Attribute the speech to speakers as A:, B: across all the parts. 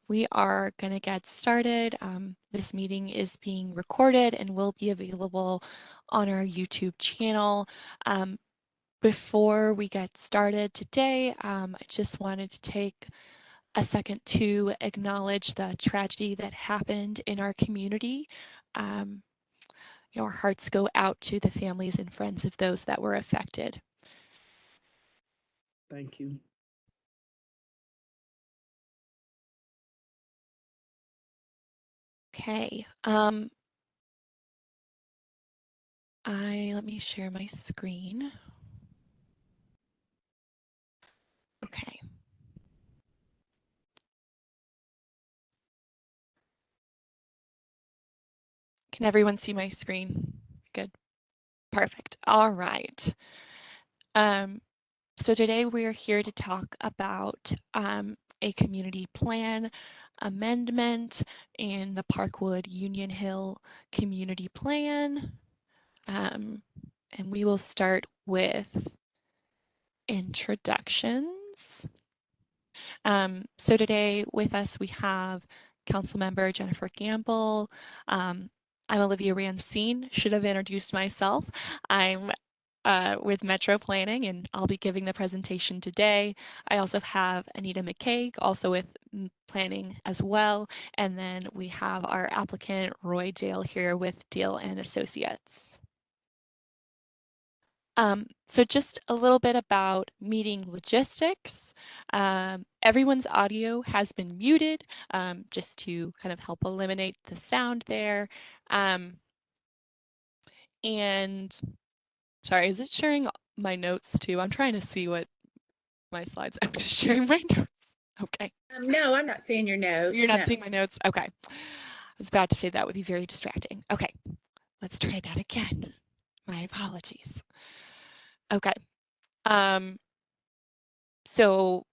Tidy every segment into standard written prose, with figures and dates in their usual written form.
A: We are going to get started. This meeting is being recorded and will be available on our YouTube channel. Before we get started today, I just wanted to take a second to acknowledge the tragedy that happened in our community. Our hearts go out to the families and friends of those that were affected.
B: Thank you.
A: Okay. Let me share my screen. Okay. Can everyone see my screen? Good. Perfect. All right. So today we are here to talk about a community plan amendment in the Parkwood Union Hill community plan. And we will start with introductions. So today with us we have Councilmember Jennifer Gamble. I'm Olivia Rancine, should have introduced myself. I'm with Metro Planning, and I'll be giving the presentation today. I also have Anita McCaig, also with Planning as well. And then we have our applicant, Roy Dale, here with Dale and Associates. So just a little bit about meeting logistics. Everyone's audio has been muted just to kind of help eliminate the sound there. And sorry, is it sharing my notes too? I'm trying to see what my slides. I'm just sharing my notes. Okay.
C: No, I'm not seeing your notes.
A: You're not seeing my notes? Okay. I was about to say that would be very distracting. Okay. Let's try that again. My apologies. Okay. So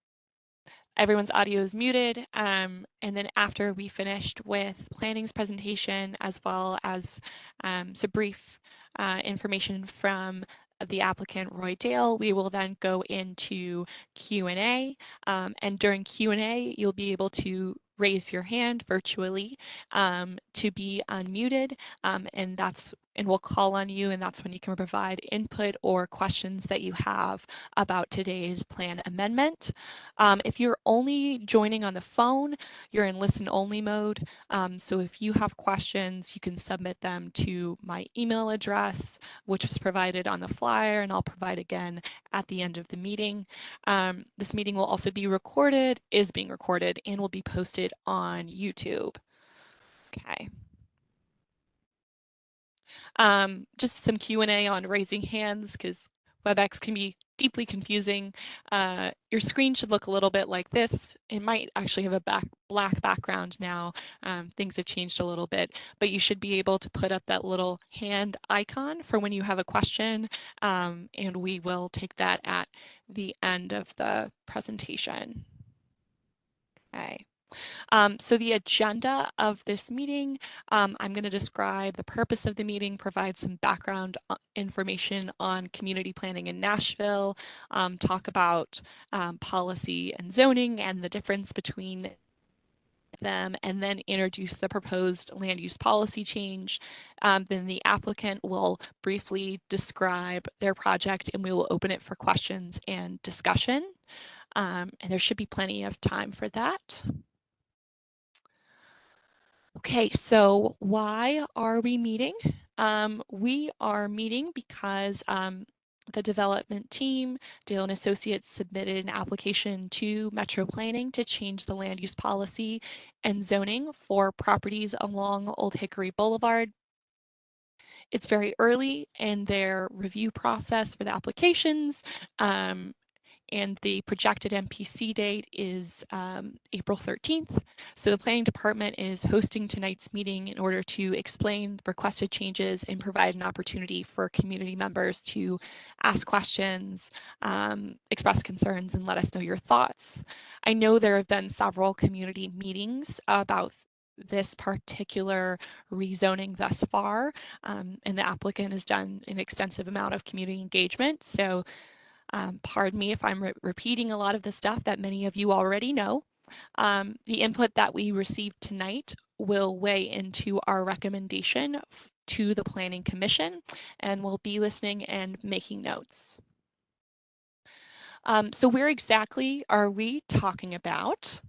A: everyone's audio is muted. And then after we finished with planning's presentation, as well as some brief information from the applicant, Roy Dale, we will then go into Q&A. And during Q&A, you'll be able to raise your hand virtually to be unmuted, and we'll call on you, and that's when you can provide input or questions that you have about today's plan amendment. If you're only joining on the phone, you're in listen only mode. So if you have questions, you can submit them to my email address, which was provided on the flyer, and I'll provide again at the end of the meeting. This meeting will also be recorded, is being recorded, and will be posted on YouTube. Okay. Just some Q&A on raising hands, because WebEx can be deeply confusing. Your screen should look a little bit like this. It might actually have a black background now. Things have changed a little bit, but you should be able to put up that little hand icon for when you have a question, and we will take that at the end of the presentation. Okay. So the agenda of this meeting, I'm going to describe the purpose of the meeting, provide some background information on community planning in Nashville, talk about policy and zoning and the difference between them, and then introduce the proposed land use policy change. Then the applicant will briefly describe their project, and we will open it for questions and discussion. And there should be plenty of time for that. Okay, so why are we meeting? We are meeting because the development team, Dale and Associates, submitted an application to Metro Planning to change the land use policy and zoning for properties along Old Hickory Boulevard. It's very early in their review process for the applications. And the projected MPC date is April 13th. So the planning department is hosting tonight's meeting in order to explain requested changes and provide an opportunity for community members to ask questions, express concerns, and let us know your thoughts. I know there have been several community meetings about this particular rezoning thus far, and the applicant has done an extensive amount of community engagement. So pardon me if I'm repeating a lot of the stuff that many of you already know. the input that we received tonight will weigh into our recommendation to the Planning Commission, and we'll be listening and making notes. So where exactly are we talking about?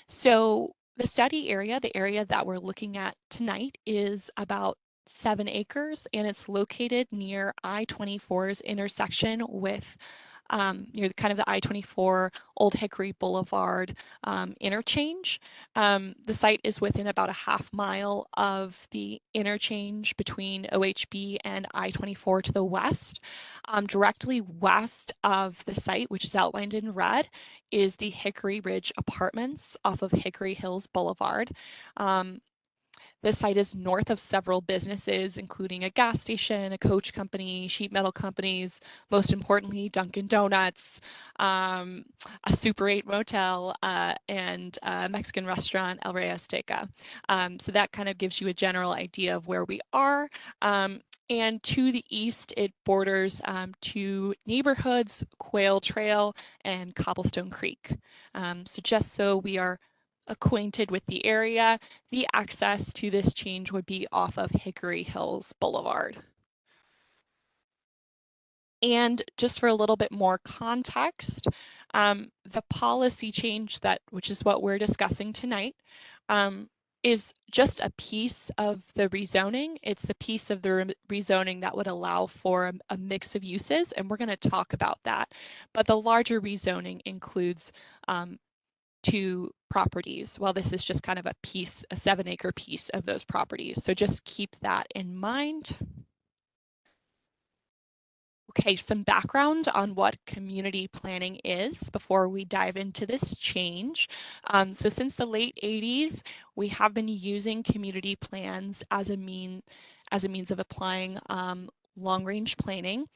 A: So the study area, the area that we're looking at tonight, is about 7 acres, and it's located near I-24's intersection with near kind of the I-24 Old Hickory Boulevard interchange. The site is within about a half-mile of the interchange between OHB and I-24 to the west. Directly west of the site, which is outlined in red, is the Hickory Ridge Apartments off of Hickory Hills Boulevard. This site is north of several businesses, including a gas station, a coach company, sheet metal companies, most importantly, Dunkin' Donuts, a Super 8 motel, and a Mexican restaurant, El Rey Azteca. So that kind of gives you a general idea of where we are. And to the east, it borders two neighborhoods, Quail Trail and Cobblestone Creek. So just so we are acquainted with the area, the access to this change would be off of Hickory Hills Boulevard. And just for a little bit more context, the policy change which is what we're discussing tonight, is just a piece of the rezoning. It's the piece of the rezoning that would allow for a mix of uses, and we're going to talk about that. But the larger rezoning includes 2 properties, while this is just kind of a 7-acre piece of those properties. So just keep that in mind. Okay, some background on what community planning is before we dive into this change. So since the late 80s, we have been using community plans as a means of applying long-range planning.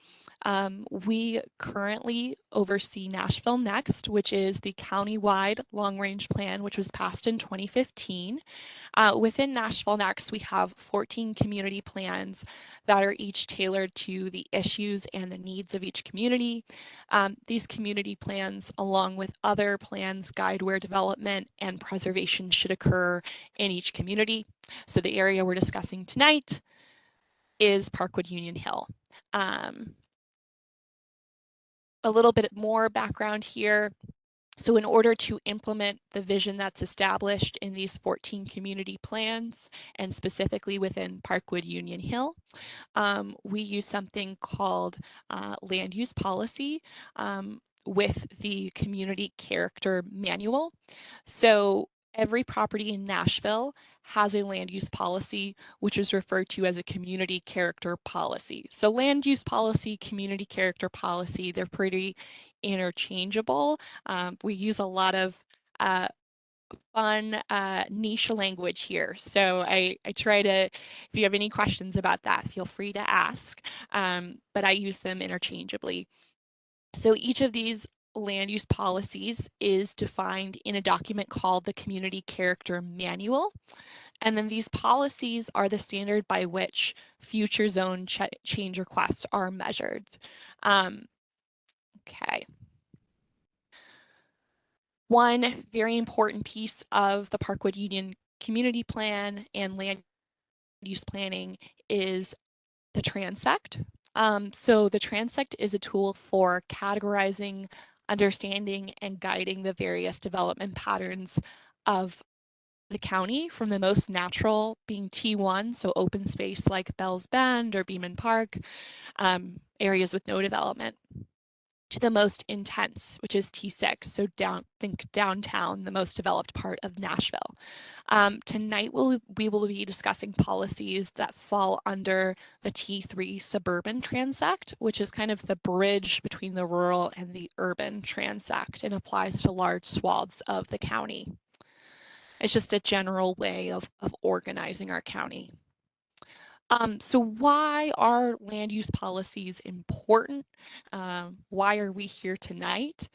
A: We currently oversee Nashville Next, which is the county-wide long-range plan, which was passed in 2015. Within Nashville Next, we have 14 community plans that are each tailored to the issues and the needs of each community. These community plans, along with other plans, guide where development and preservation should occur in each community. So the area we're discussing tonight is Parkwood Union Hill. A little bit more background here. So in order to implement the vision that's established in these 14 community plans, and specifically within Parkwood Union Hill, we use something called land use policy with the community character manual. So every property in Nashville has a land use policy, which is referred to as a community character policy. So land use policy, community character policy, they're pretty interchangeable. We use a lot of fun niche language here. So I try to, if you have any questions about that, feel free to ask, but I use them interchangeably. So each of these land use policies is defined in a document called the Community Character Manual. And then these policies are the standard by which future zone change requests are measured. Okay. One very important piece of the Parkwood Union Community Plan and land use planning is the transect. So the transect is a tool for categorizing, understanding, and guiding the various development patterns of the county, from the most natural being T1, so open space like Bell's Bend or Beeman Park, areas with no development, to the most intense, which is T6, so think downtown, the most developed part of Nashville. Tonight we will be discussing policies that fall under the T3 suburban transect, which is kind of the bridge between the rural and the urban transect and applies to large swaths of the county. It's just a general way of organizing our county. So why are land use policies important? Why are we here tonight?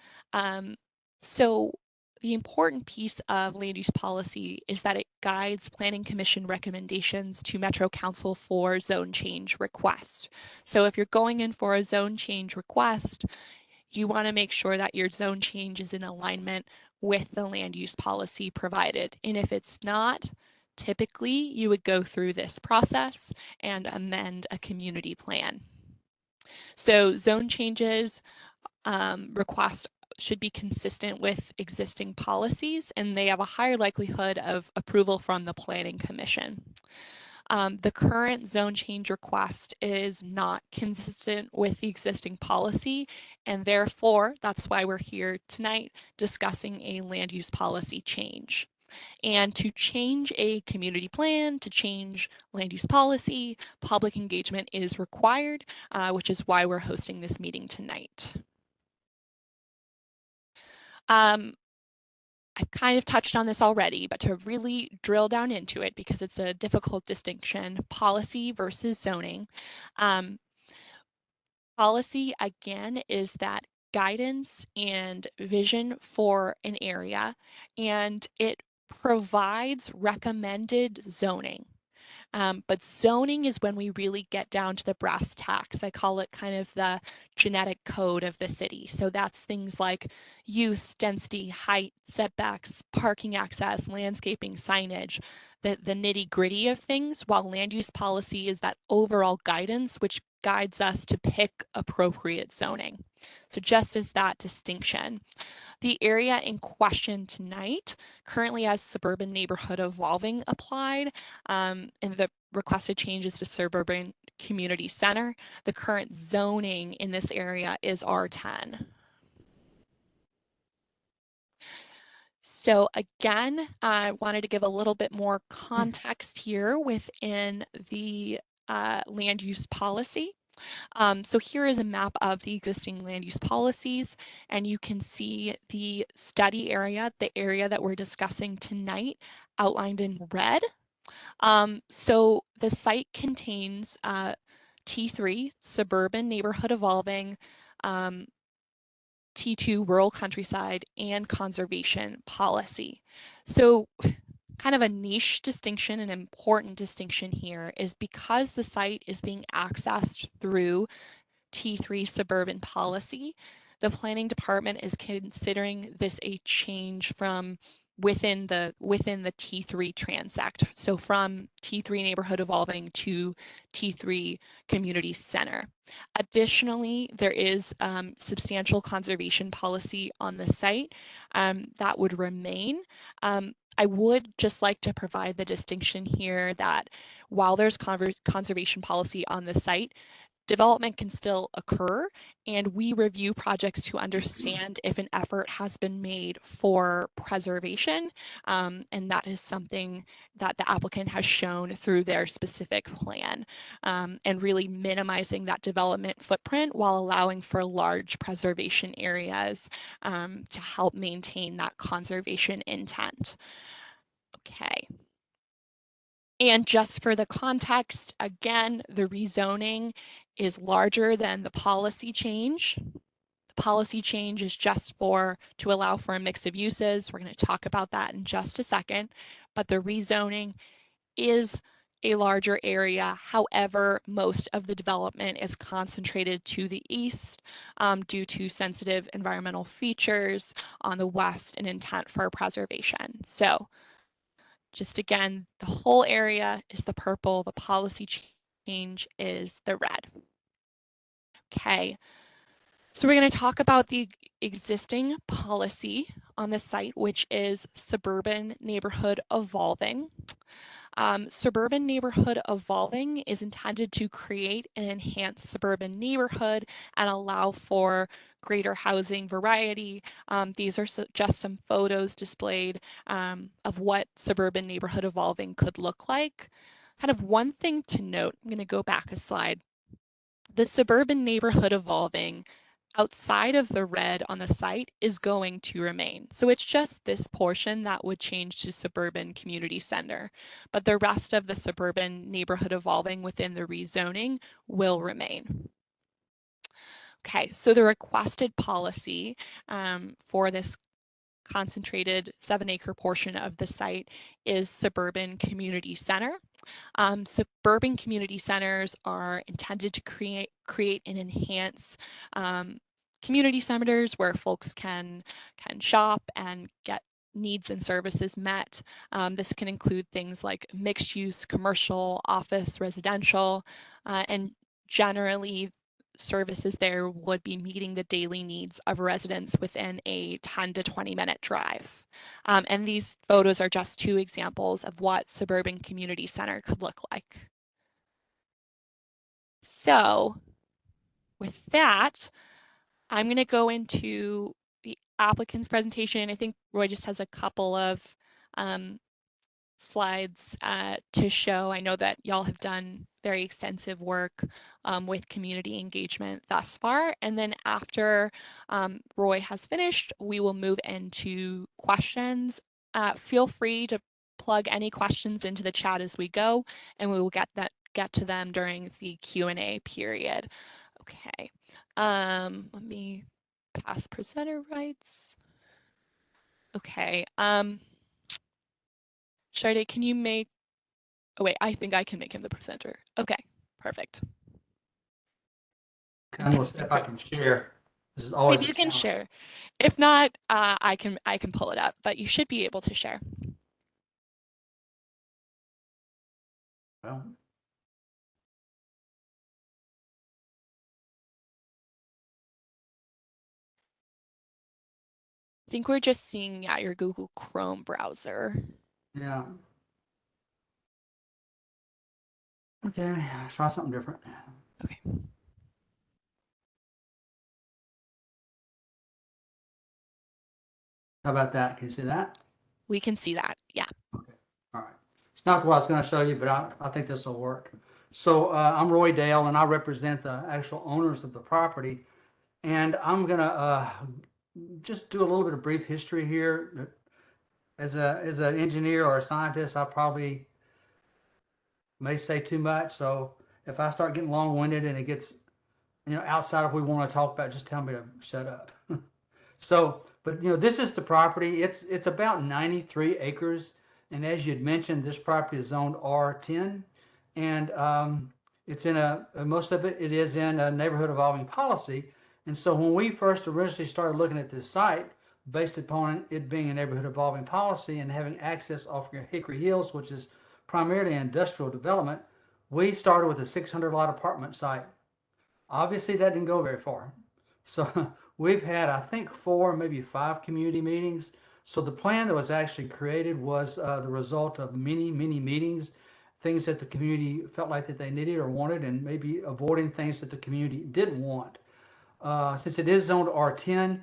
A: So the important piece of land use policy is that it guides Planning Commission recommendations to Metro Council for zone change requests. So if you're going in for a zone change request, you want to make sure that your zone change is in alignment with the land use policy provided. And if it's not, typically you would go through this process and amend a community plan. So zone changes requests should be consistent with existing policies, and they have a higher likelihood of approval from the Planning Commission. The current zone change request is not consistent with the existing policy, and therefore that's why we're here tonight discussing a land use policy change. And to change a community plan, to change land use policy, public engagement is required, which is why we're hosting this meeting tonight. I've kind of touched on this already, but to really drill down into it, because it's a difficult distinction, policy versus zoning. Policy, again, is that guidance and vision for an area, and it provides recommended zoning. But zoning is when we really get down to the brass tacks. I call it kind of the genetic code of the city. So that's things like use, density, height, setbacks, parking access, landscaping, signage, the nitty gritty of things, while land use policy is that overall guidance, which guides us to pick appropriate zoning. So just as that distinction. The area in question tonight currently has suburban neighborhood evolving applied, and the requested changes to suburban community center. The current zoning in this area is R10. So again, I wanted to give a little bit more context here within the land use policy. So here is a map of the existing land use policies, and you can see the study area, the area that we're discussing tonight, outlined in red. So the site contains T3, suburban neighborhood evolving, T2, rural countryside, and conservation policy. So kind of a niche distinction, an important distinction here is because the site is being accessed through T3 suburban policy, the planning department is considering this a change from within the T3 transect. So from T3 neighborhood evolving to T3 community center. Additionally, there is substantial conservation policy on the site that would remain. I would just like to provide the distinction here that while there's conservation policy on the site, development can still occur, and we review projects to understand if an effort has been made for preservation, and that is something that the applicant has shown through their specific plan, and really minimizing that development footprint while allowing for large preservation areas to help maintain that conservation intent. Okay. And just for the context, again, the rezoning is larger than the policy change. The policy change is just to allow for a mix of uses. We're going to talk about that in just a second, but the rezoning is a larger area. However, most of the development is concentrated to the east due to sensitive environmental features on the west and intent for preservation. So just again, the whole area is the purple, the policy change is the red. Okay, so we're going to talk about the existing policy on the site, which is suburban neighborhood evolving. Suburban neighborhood evolving is intended to create and enhance suburban neighborhood and allow for greater housing variety. These are just some photos displayed of what suburban neighborhood evolving could look like. Kind of one thing to note, I'm going to go back a slide. The suburban neighborhood evolving outside of the red on the site is going to remain. So it's just this portion that would change to suburban community center, but the rest of the suburban neighborhood evolving within the rezoning will remain. Okay, so the requested policy for this concentrated 7-acre portion of the site is suburban community center. Suburban community centers are intended to create and enhance community centers where folks can shop and get needs and services met. This can include things like mixed use, commercial, office, residential, and generally services there would be meeting the daily needs of residents within a 10 to 20-minute drive. And these photos are just two examples of what suburban community center could look like. So with that, I'm going to go into the applicant's presentation. I think Roy just has a couple of slides to show. I know that y'all have done very extensive work with community engagement thus far. And then after Roy has finished, we will move into questions. Feel free to plug any questions into the chat as we go, and we will get to them during the Q&A period. Okay, let me pass presenter rights. Okay, Sharday, can you make, oh wait, I think I can make him the presenter. Okay, perfect.
B: I'm gonna see if I can share. This is always
A: If
B: a
A: you can
B: challenge.
A: share. If not, I can pull it up, but you should be able to share.
B: Well,
A: I think we're just seeing your Google Chrome browser.
B: yeah. Okay, try something different.
A: Okay.
B: How about that? Can you see that?
A: We can see that, yeah.
B: Okay, all right. It's not what I was going to show you, but I think this will work. So I'm Roy Dale, and I represent the actual owners of the property. And I'm going to just do a little bit of brief history here. As an engineer or a scientist, I probably may say too much. So if I start getting long-winded and it gets outside of what we want to talk about, just tell me to shut up. So, but this is the property. It's about 93 acres, and as you'd mentioned, this property is zoned R10, and it's in most of it is in a neighborhood evolving policy. And so when we first originally started looking at this site, based upon it being a neighborhood evolving policy and having access off Hickory Hills, which is primarily industrial development, we started with a 600 lot apartment site. Obviously, that didn't go very far. So we've had, I think, 4, maybe 5 community meetings. So the plan that was actually created was the result of many, many meetings, things that the community felt like that they needed or wanted, and maybe avoiding things that the community didn't want. Since it is zoned R10,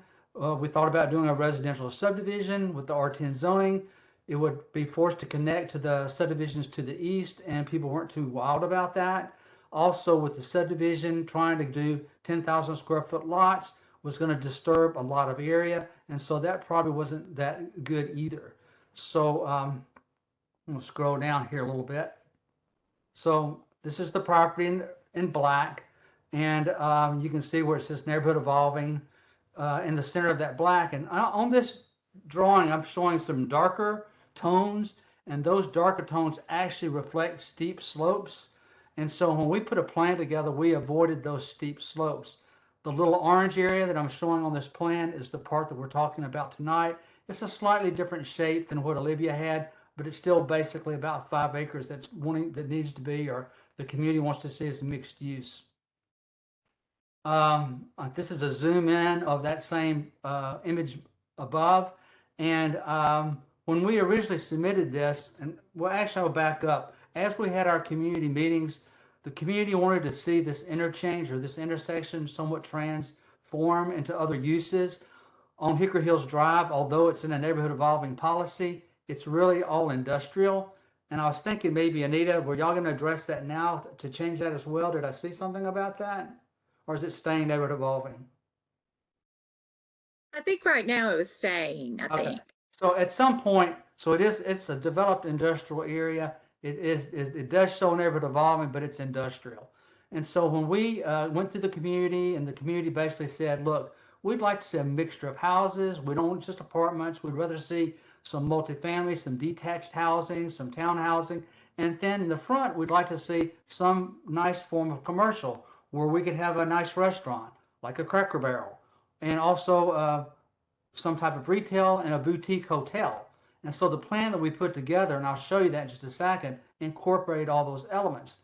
B: we thought about doing a residential subdivision with the R10 zoning. It would be forced to connect to the subdivisions to the east, and people weren't too wild about that. Also, with the subdivision, trying to do 10,000 square foot lots was going to disturb a lot of area, and so that probably wasn't that good either. So I'm going to scroll down here a little bit. So this is the property in black, and you can see where it says neighborhood evolving in the center of that black. And on this drawing, I'm showing some darker tones, and those darker tones actually reflect steep slopes. And so when we put a plan together, we avoided those steep slopes. The little orange area that I'm showing on this plan is the part that we're talking about tonight. It's a slightly different shape than what Olivia had, but it's still basically about 5 acres that needs to be, or the community wants to see as mixed use. This is a zoom in of that same image above. And when we originally submitted this, and well, actually I'll back up. As we had our community meetings, the community wanted to see this interchange or this intersection somewhat transform into other uses. On Hickory Hills Drive, although it's in a neighborhood evolving policy, it's really all industrial. And I was thinking maybe, Anita, were y'all going to address that now to change that as well? Did I see something about that? Or is it staying neighborhood evolving?
C: I think right now it was staying, I
B: Okay.
C: think.
B: So at some point, so it's a developed industrial area. It does show neighborhood evolving, but it's industrial. And so when we went through the community, and the community basically said, look, we'd like to see a mixture of houses. We don't want just apartments. We'd rather see some multifamily, some detached housing, some town housing. And then in the front, we'd like to see some nice form of commercial where we could have a nice restaurant, like a Cracker Barrel, and also some type of retail and a boutique hotel. And so the plan that we put together, and I'll show you that in just a second, incorporated all those elements.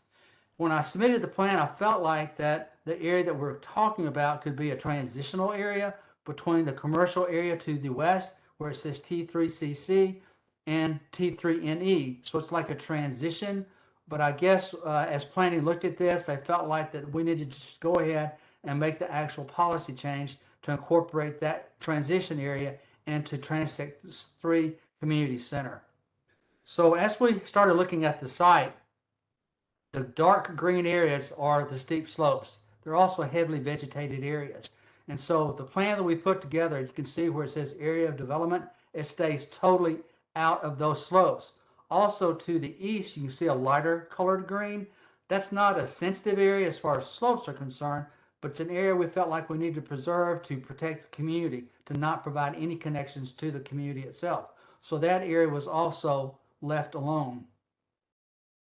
B: When I submitted the plan, I felt like that the area that we're talking about could be a transitional area between the commercial area to the west, where it says T3CC and T3NE. So it's like a transition. But I guess as planning looked at this, they felt like that we needed to just go ahead and make the actual policy change to incorporate that transition area into Transect 3 Community Center. So as we started looking at the site, the dark green areas are the steep slopes. They're also heavily vegetated areas. And so the plan that we put together, you can see where it says area of development, it stays totally out of those slopes. Also to the east, you can see a lighter colored green. That's not a sensitive area as far as slopes are concerned, but it's an area we felt like we needed to preserve to protect the community, to not provide any connections to the community itself. So that area was also left alone.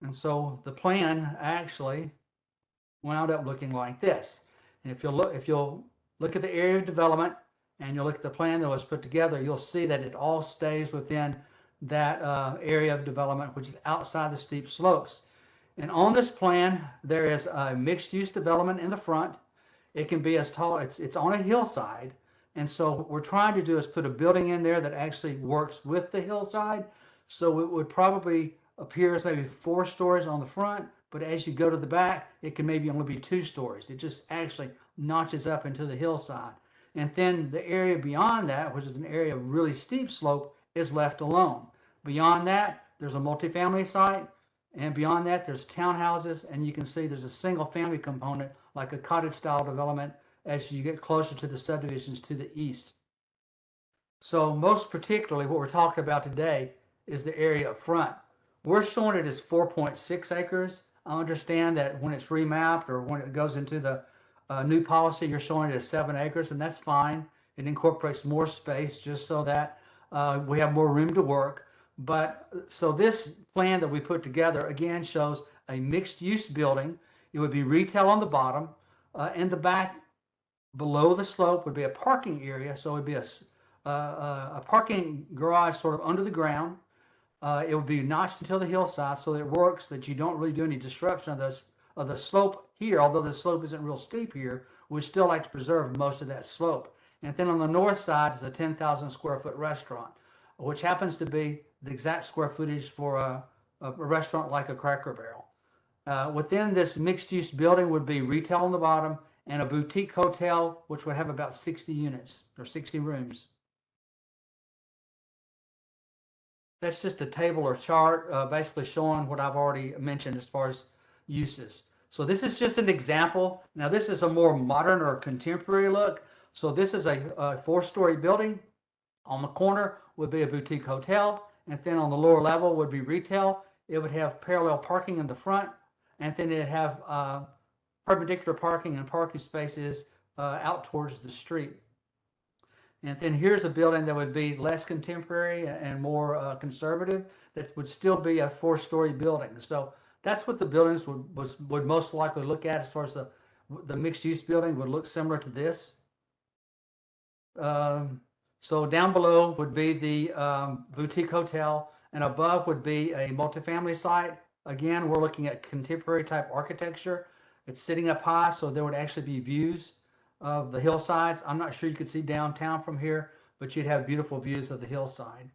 B: And so the plan actually wound up looking like this. And if you'll look at the area of development and you'll look at the plan that was put together, you'll see that it all stays within that area of development, which is outside the steep slopes. And on this plan, there is a mixed-use development in the front. It can be as tall, it's on a hillside. And so what we're trying to do is put a building in there that actually works with the hillside. So it would probably appear as maybe 4 stories on the front, but as you go to the back, it can maybe only be 2 stories. It just actually notches up into the hillside. And then the area beyond that, which is an area of really steep slope, is left alone. Beyond that, there's a multifamily site, and beyond that, there's townhouses, and you can see there's a single family component, like a cottage style development, as you get closer to the subdivisions to the east. So most particularly, what we're talking about today is the area up front. We're showing it as 4.6 acres. I understand that when it's remapped or when it goes into the new policy, you're showing it as 7 acres, and that's fine. It incorporates more space just so that we have more room to work. But so this plan that we put together again shows a mixed-use building. It would be retail on the bottom. In the back, below the slope, would be a parking area. So it would be a parking garage sort of under the ground. It would be notched until the hillside so that it works, that you don't really do any disruption of the slope here. Although the slope isn't real steep here, we still like to preserve most of that slope. And then on the north side is a 10,000 square foot restaurant, which happens to be the exact square footage for a restaurant like a Cracker Barrel. Within this mixed-use building would be retail on the bottom and a boutique hotel, which would have about 60 units or 60 rooms. That's just a table or chart basically showing what I've already mentioned as far as uses. So this is just an example. Now this is a more modern or contemporary look. So this is a 4-story building. On the corner would be a boutique hotel, and then on the lower level would be retail. It would have parallel parking in the front, and then it'd have perpendicular parking and parking spaces out towards the street. And then here's a building that would be less contemporary and more conservative, that would still be a 4-story building. So that's what the buildings would most likely look at as far as the mixed-use building would look similar to this. So down below would be the boutique hotel, and above would be a multifamily site. Again, we're looking at contemporary type architecture. It's sitting up high, so there would actually be views of the hillsides. I'm not sure you could see downtown from here, but you'd have beautiful views of the hillside.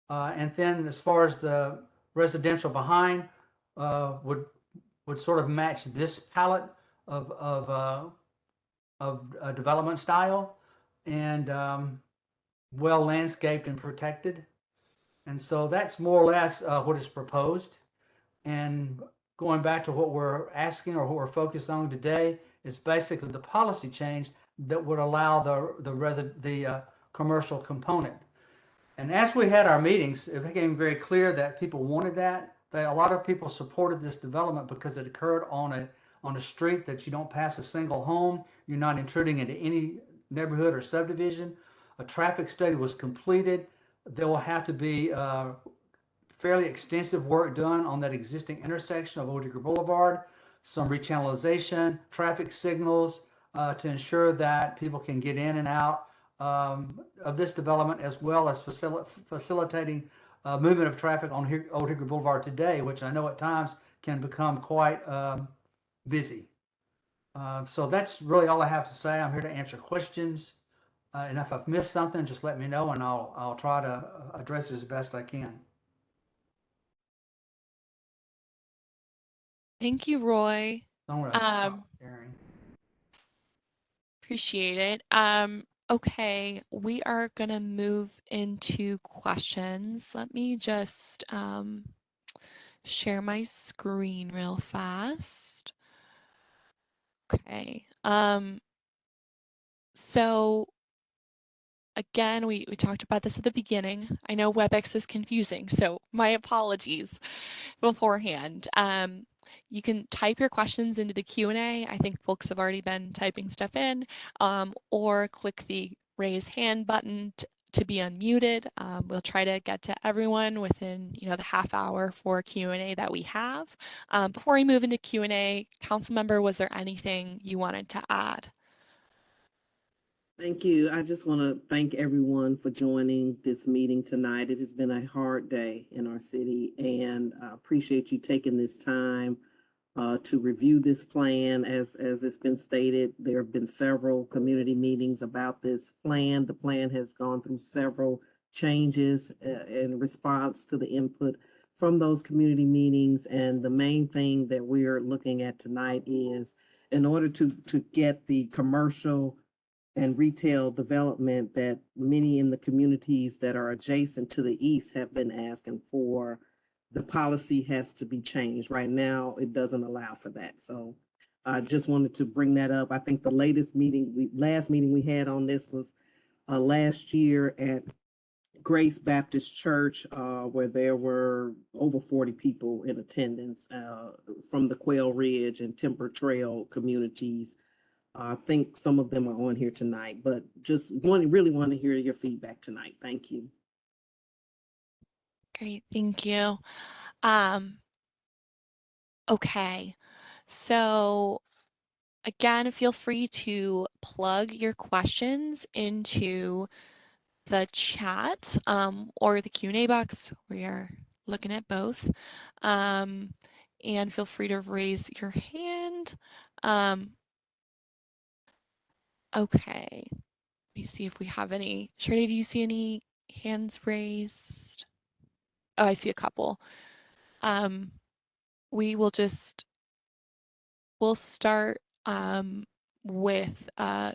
B: And then as far as the residential behind, would sort of match this palette of development style, and well landscaped and protected. And so that's more or less what is proposed. And going back to what we're asking or what we're focused on today is basically the policy change that would allow the commercial component. And as we had our meetings, it became very clear that people wanted that a lot of people supported this development because it occurred on a street that you don't pass a single home. You're not intruding into any neighborhood or subdivision. A traffic study was completed. There will have to be fairly extensive work done on that existing intersection of Old Digger Boulevard, some rechannelization, traffic signals, to ensure that people can get in and out of this development, as well as facilitating movement of traffic on Old Hickory Boulevard today, which I know at times can become quite busy. So that's really all I have to say. I'm here to answer questions. And if I've missed something, just let me know, and I'll try to address it as best I can.
A: Thank you, Roy.
B: Don't worry, stop sharing.
A: Appreciate it. Okay, we are gonna move into questions. Let me just share my screen real fast. Okay. So again, we talked about this at the beginning. I know WebEx is confusing, so my apologies beforehand. You can type your questions into the Q&A. I think folks have already been typing stuff in, or click the raise hand button to be unmuted. We'll try to get to everyone within the half hour for Q&A that we have. Before we move into Q&A, council member, was there anything you wanted to add?
D: Thank you. I just want to thank everyone for joining this meeting tonight. It has been a hard day in our city, and I appreciate you taking this time to review this plan. As it's been stated, there have been several community meetings about this plan. The plan has gone through several changes in response to the input from those community meetings. And the main thing that we're looking at tonight is, in order to get the commercial and retail development that many in the communities that are adjacent to the east have been asking for, the policy has to be changed. Right now, it doesn't allow for that. So I just wanted to bring that up. I think the last meeting we had on this was last year at Grace Baptist Church, where there were over 40 people in attendance from the Quail Ridge and Timber Trail communities. I think some of them are on here tonight, but just really want to hear your feedback tonight. Thank you.
A: Great, thank you. Okay, so again, feel free to plug your questions into the chat or the Q&A box. We are looking at both. And feel free to raise your hand. Okay, let me see if we have any. Shirley, do you see any hands raised? Oh, I see a couple. We'll start with, I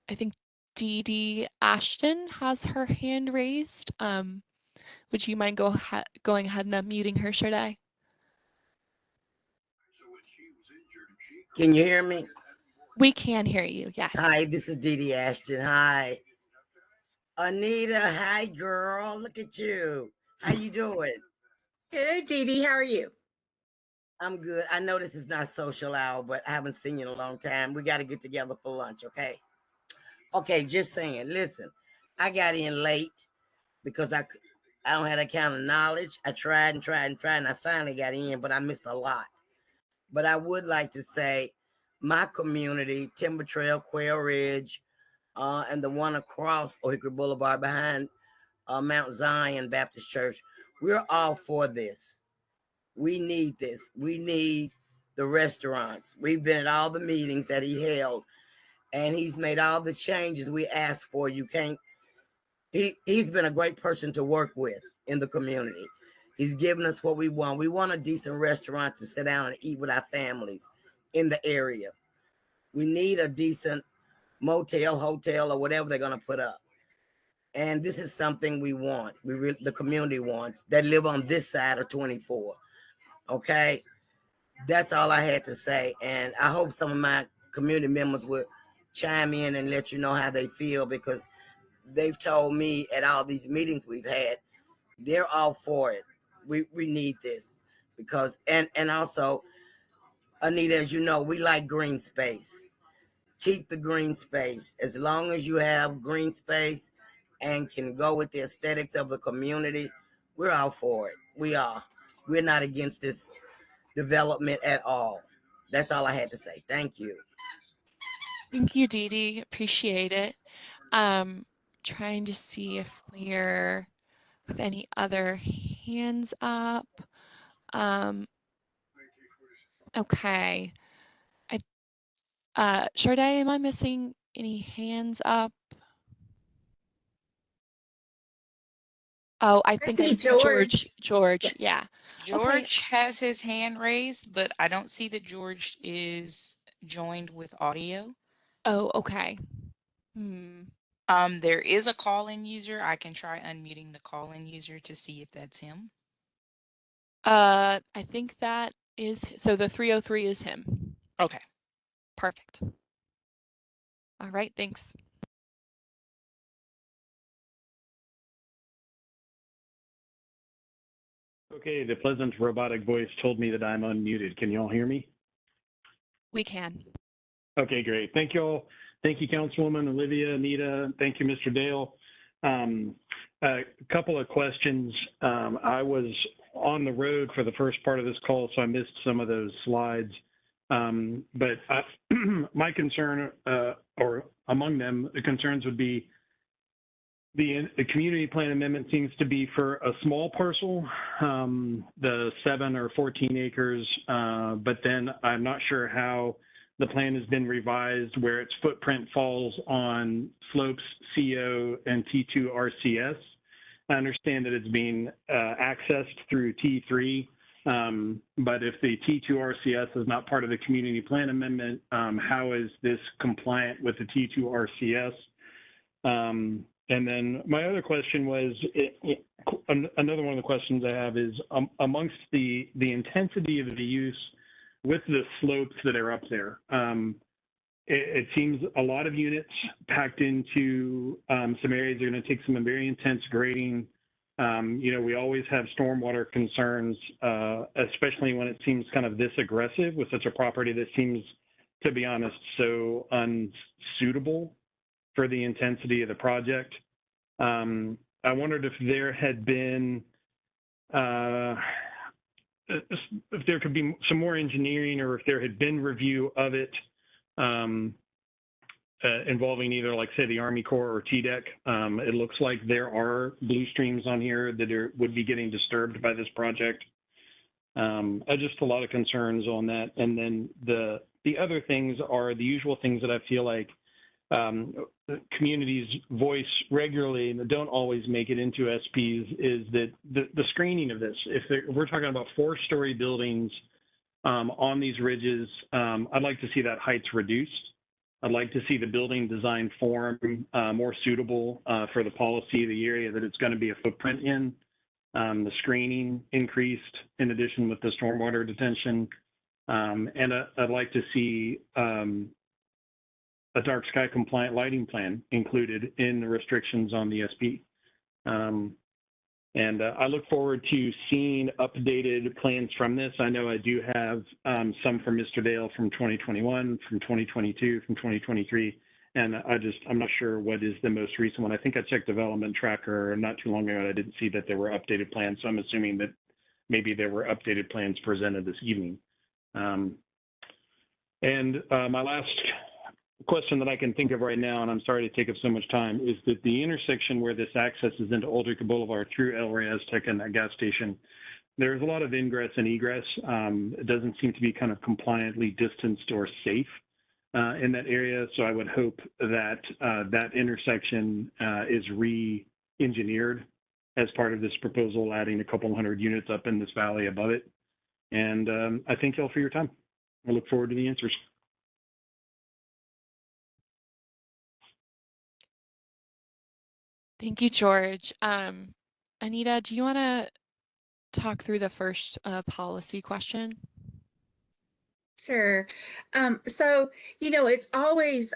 A: think Dee Dee Ashton has her hand raised. Would you mind going ahead and unmuting her, Shirley?
E: Can you hear me?
A: We can hear you, yes.
E: Hi, this is Dee Dee Ashton. Hi. Anita, hi girl. Look at you. How you doing?
C: Good, Dee Dee. How are you?
E: I'm good. I know this is not social hour, but I haven't seen you in a long time. We got to get together for lunch, okay? Okay, just saying. Listen, I got in late because I don't have that kind of knowledge. I tried and I finally got in, but I missed a lot. But I would like to say my community, Timber Trail, Quail Ridge, and the one across Hickory Boulevard behind Mount Zion Baptist Church, we're all for this. We need this. We need the restaurants. We've been at all the meetings that he held, and he's made all the changes we asked for. You can't. He's been a great person to work with in the community. He's given us what we want. We want a decent restaurant to sit down and eat with our families in the area. We need a decent motel, hotel, or whatever they're going to put up. And this is something we want. The community wants that live on this side of 24. Okay. That's all I had to say. And I hope some of my community members would chime in and let you know how they feel, because they've told me at all these meetings we've had, they're all for it. We need this because, and also, Anita, as you know, we like green space. Keep the green space. As long as you have green space and can go with the aesthetics of the community, we're all for it. We are. We're not against this development at all. That's all I had to say. Thank you.
A: Thank you, Dee Dee. Appreciate it. Trying to see if we're with any other hands up. Okay. Sharday, am I missing any hands up? Oh, I think I
C: see
A: see George.
C: Yes.
A: Yeah. Okay.
F: George has his hand raised, but I don't see that George is joined with audio.
A: Oh, okay.
F: There is a call-in user. I can try unmuting the call-in user to see if that's him.
A: I think that is, so the 303 is him.
F: Okay.
A: Perfect. All right, thanks.
G: Okay, the pleasant robotic voice told me that I'm unmuted. Can you all hear me?
A: We can.
G: Okay, great. Thank you all. Thank you, Councilwoman Olivia, Anita. Thank you, Mr. Dale. A couple of questions. I was on the road for the first part of this call, so I missed some of those slides. But my concern, or among them, the concerns would be the community plan amendment seems to be for a small parcel, the 7 or 14 acres, but then I'm not sure how the plan has been revised where its footprint falls on slopes CO and T2 RCS. I understand that it's being accessed through T3, but if the T2 RCS is not part of the community plan amendment, how is this compliant with the T2 RCS? And then my other question was, another one of the questions I have is amongst the intensity of the use with the slopes that are up there, it seems a lot of units packed into some areas are going to take some very intense grading. You know, we always have stormwater concerns, especially when it seems kind of this aggressive with such a property that seems, to be honest, so unsuitable for the intensity of the project. I wondered if there had been, if there could be some more engineering or if there had been review of it involving either, like, say, the Army Corps or TDEC. It looks like there are blue streams on here that would be getting disturbed by this project. Just a lot of concerns on that. And then the other things are the usual things that I feel like communities voice regularly and that don't always make it into SPs is that the screening of this. If we're talking about 4-story buildings on these ridges, I'd like to see that heights reduced. I'd like to see the building design form more suitable for the policy of the area that it's going to be a footprint in. The screening increased in addition with the stormwater detention. And I'd like to see a dark sky compliant lighting plan included in the restrictions on the SP. And I look forward to seeing updated plans from this. I know I do have some from Mr. Dale from 2021, from 2022, from 2023. And I'm not sure what is the most recent one. I think I checked Development Tracker not too long ago, and I didn't see that there were updated plans. So I'm assuming that maybe there were updated plans presented this evening. My last question that I can think of right now, and I'm sorry to take up so much time, is that the intersection where this accesses into Aldrich Boulevard through El Reyes Tech and that gas station, there's a lot of ingress and egress. It doesn't seem to be kind of compliantly distanced or safe in that area. So I would hope that that intersection is re-engineered as part of this proposal, adding a couple hundred units up in this valley above it. And I thank you all for your time. I look forward to the answers.
A: Thank you, George. Anita, do you want to talk through the first policy question?
C: Sure. So, you know, it's always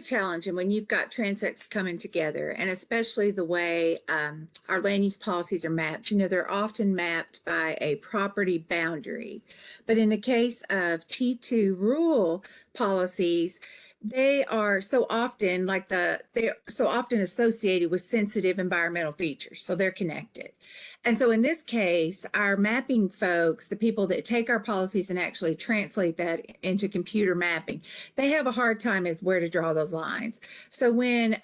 C: challenging when you've got transects coming together, and especially the way our land use policies are mapped. You know, they're often mapped by a property boundary. But in the case of T2 rural policies, they are so often they're so often associated with sensitive environmental features, so they're connected. And so in this case, our mapping folks, the people that take our policies and actually translate that into computer mapping, they have a hard time as where to draw those lines. So when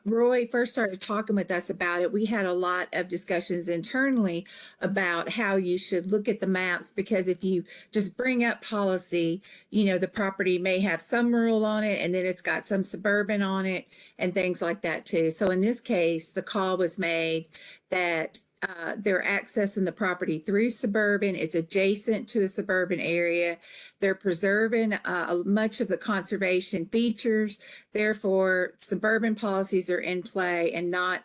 C: Roy first started talking with us about it, we had a lot of discussions internally about how you should look at the maps, because if you just bring up policy, you know, the property may have some rural on it and then it's got some suburban on it and things like that too. So in this case, the call was made that they're accessing the property through suburban. It's adjacent to a suburban area. They're preserving much of the conservation features. Therefore, suburban policies are in play and not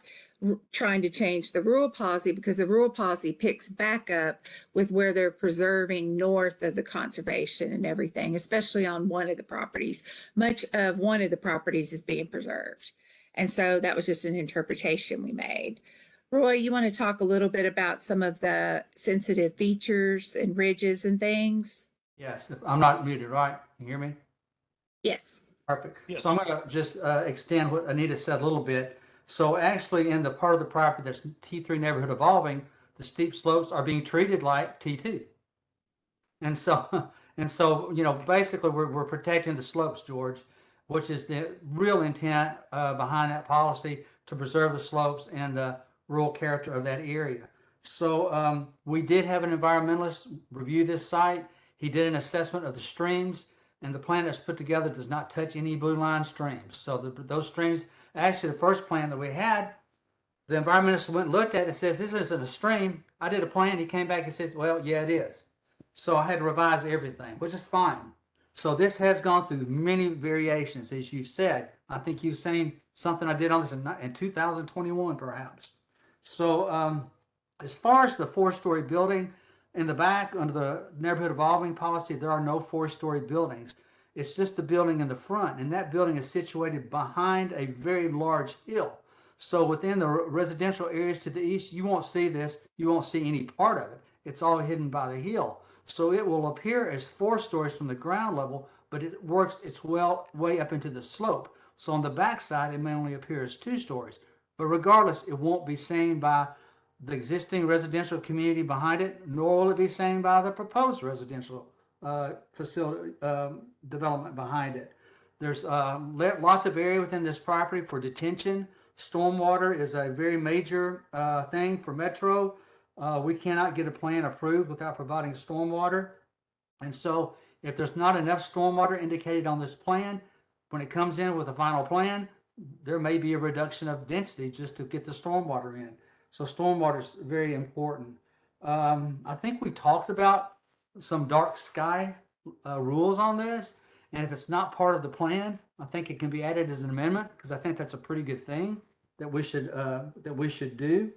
C: trying to change the rural policy, because the rural policy picks back up with where they're preserving north of the conservation and everything, especially on one of the properties. Much of one of the properties is being preserved. And so that was just an interpretation we made. Roy, you want to talk a little bit about some of the sensitive features and ridges and things?
B: Yes, I'm not muted, right? Can you hear me?
C: Yes.
B: Perfect.
G: Yes.
B: So I'm going to just extend what Anita said a little bit. So actually in the part of the property that's T3 neighborhood evolving, the steep slopes are being treated like T2. And so, you know, basically we're protecting the slopes, George, which is the real intent behind that policy, to preserve the slopes and the rural character of that area. So we did have an environmentalist review this site. He did an assessment of the streams, and the plan that's put together does not touch any blue line streams. So those streams, actually the first plan that we had, the environmentalist went and looked at it and says, this isn't a stream. I did a plan. He came back and says, well, yeah, it is. So I had to revise everything, which is fine. So this has gone through many variations, as you said. I think you've seen something I did on this in 2021, perhaps. So as far as the 4-story building, in the back under the neighborhood evolving policy, there are no 4-story buildings. It's just the building in the front, and that building is situated behind a very large hill. So within the residential areas to the east, you won't see this. You won't see any part of it. It's all hidden by the hill. So it will appear as 4 stories from the ground level, but it works its way up into the slope. So on the back side, it may only appear as 2 stories. But regardless, it won't be seen by the existing residential community behind it, nor will it be seen by the proposed residential facility development behind it. There's lots of area within this property for detention. Stormwater is a very major thing for Metro. We cannot get a plan approved without providing stormwater. And so if there's not enough stormwater indicated on this plan, when it comes in with a final plan, there may be a reduction of density just to get the stormwater in. So stormwater is very important. I think we talked about some dark sky rules on this. And if it's not part of the plan, I think it can be added as an amendment, because I think that's a pretty good thing that we should do.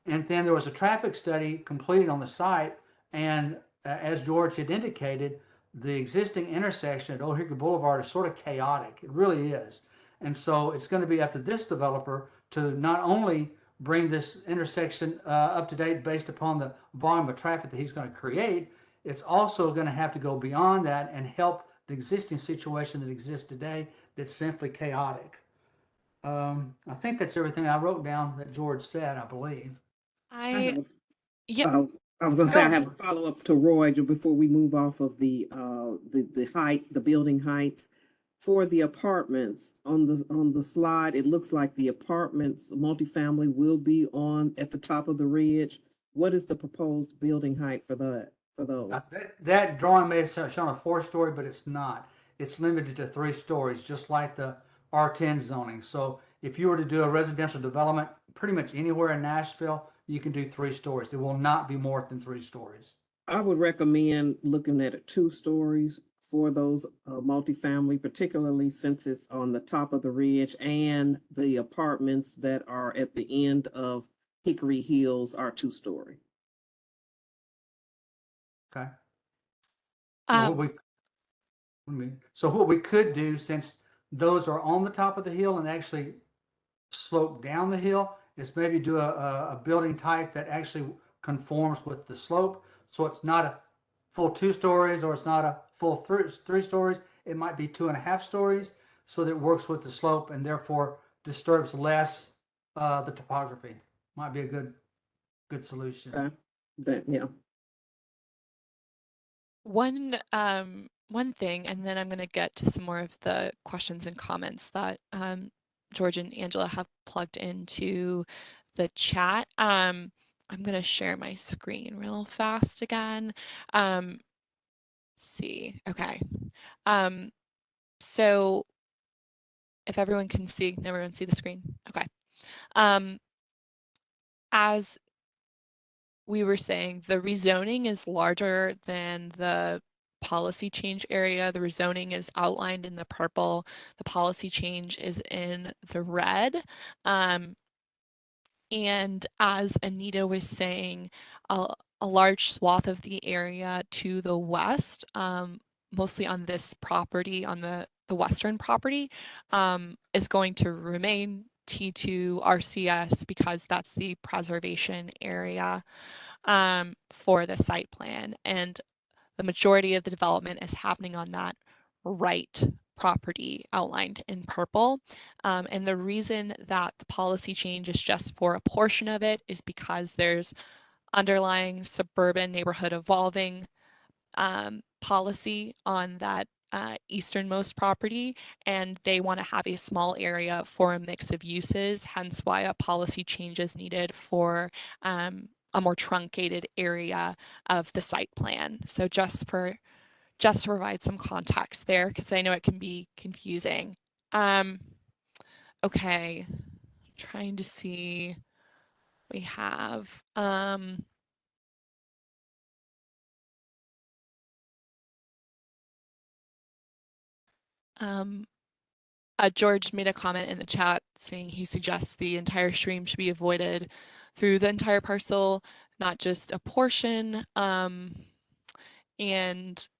B: And then there was a traffic study completed on the site, and as George had indicated, the existing intersection at Old Hickory Boulevard is sort of chaotic. It really is. And so it's going to be up to this developer to not only bring this intersection up to date based upon the volume of traffic that he's going to create, it's also going to have to go beyond that and help the existing situation that exists today that's simply chaotic. I think that's everything I wrote down that George said, I believe.
A: Yep.
D: I was gonna say, I have a follow-up to Roy before we move off of the height, the building heights. For the apartments on the slide, it looks like the apartments, multifamily, will be at the top of the ridge. What is the proposed building height for those?
B: That drawing may have shown a 4-story, but it's not. It's limited to 3 stories, just like the R10 zoning. So if you were to do a residential development pretty much anywhere in Nashville, you can do 3 stories. It will not be more than 3 stories.
D: I would recommend looking at 2 stories for those multifamily, particularly since it's on the top of the ridge, and the apartments that are at the end of Hickory Hills are 2-story.
B: Okay. So what we could do, since those are on the top of the hill and actually slope down the hill, is maybe do a building type that actually conforms with the slope. So it's not a full 2 stories, or it's not a full 3 stories. It might be 2.5 stories. so that it works with the slope and therefore disturbs less the topography. Might be a good solution.
D: Yeah.
A: One thing, and then I'm going to get to some more of the questions and comments that George and Angela have plugged into the chat. I'm going to share my screen real fast again. Let's see. Okay. So if everyone can everyone see the screen? Okay. As we were saying, the rezoning is larger than the policy change area. The rezoning is outlined in the purple. The policy change is in the red. And as Anita was saying, a large swath of the area to the west, mostly on this property, on the western property, is going to remain T2 RCS because that's the preservation area for the site plan. And the majority of the development is happening on that right property outlined in purple. And the reason that the policy change is just for a portion of it is because there's underlying suburban neighborhood evolving policy on that easternmost property, and they want to have a small area for a mix of uses, hence why a policy change is needed for a more truncated area of the site plan. So just to provide some context there, because I know it can be confusing. Okay, trying to see we have. George made a comment in the chat saying he suggests the entire stream should be avoided through the entire parcel, not just a portion. And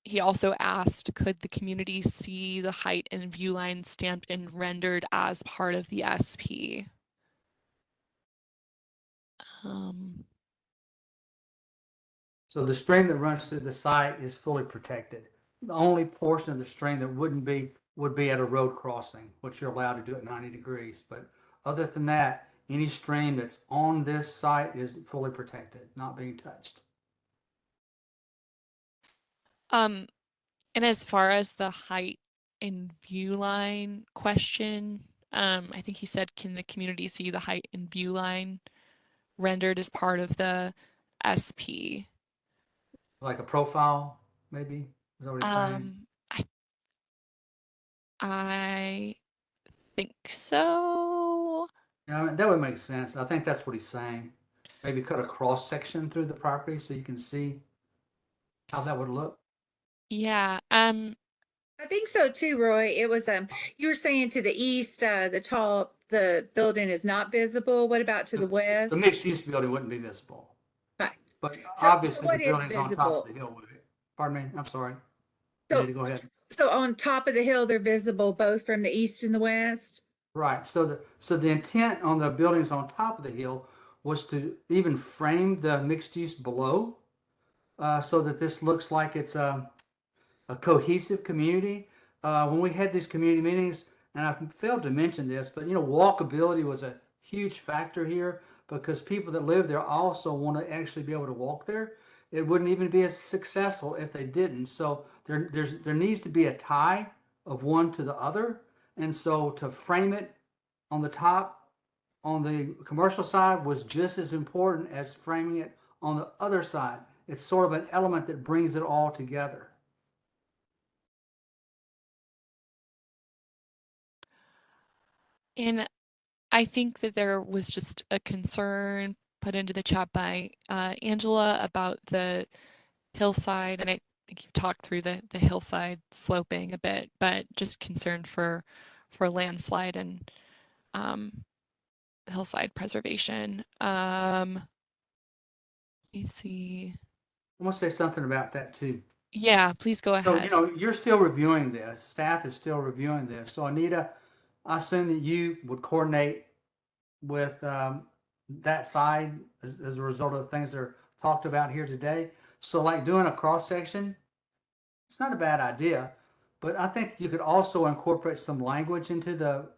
A: he also asked, could the community see the height and view line stamped and rendered as part of the SP?
B: So the stream that runs through the site is fully protected. The only portion of the stream that wouldn't be would be at a road crossing, which you're allowed to do at 90 degrees. But other than that, any stream that's on this site is fully protected, not being touched.
A: And as far as the height and view line question, I think he said, can the community see the height and view line rendered as part of the SP?
B: Like a profile, maybe? Is that what he's saying?
A: I think so.
B: Yeah, I mean, that would make sense. I think that's what he's saying. Maybe cut a cross section through the property so you can see how that would look.
A: Yeah.
C: I think so too, Roy. It was you were saying to the east, the building is not visible. What about to the west?
B: The mixed use building wouldn't be visible.
C: Right.
B: But
C: So
B: obviously the
C: what is
B: building's on top
C: visible?
B: of the hill with it. Pardon me, I'm sorry. You need to go ahead.
C: So on top of the hill, they're visible both from the east and the west?
B: Right. So the intent on the buildings on top of the hill was to even frame the mixed use below, so that this looks like it's a cohesive community. When we had these community meetings, and I failed to mention this, but walkability was a huge factor here because people that live there also want to actually be able to walk there. It wouldn't even be as successful if they didn't. So there needs to be a tie of one to the other. And so to frame it on the top on the commercial side was just as important as framing it on the other side. It's sort of an element that brings it all together.
A: And I think that there was just a concern put into the chat by Angela about the hillside, and I think you talked through the hillside sloping a bit, but just concern for landslide and hillside preservation. Let me see.
B: I want to say something about that too.
A: Yeah, please go
B: So,
A: ahead.
B: you're still reviewing this, staff is still reviewing this. So Anita, I assume that you would coordinate with that side as a result of the things that are talked about here today. So like doing a cross section, it's not a bad idea. But I think you could also incorporate some language into the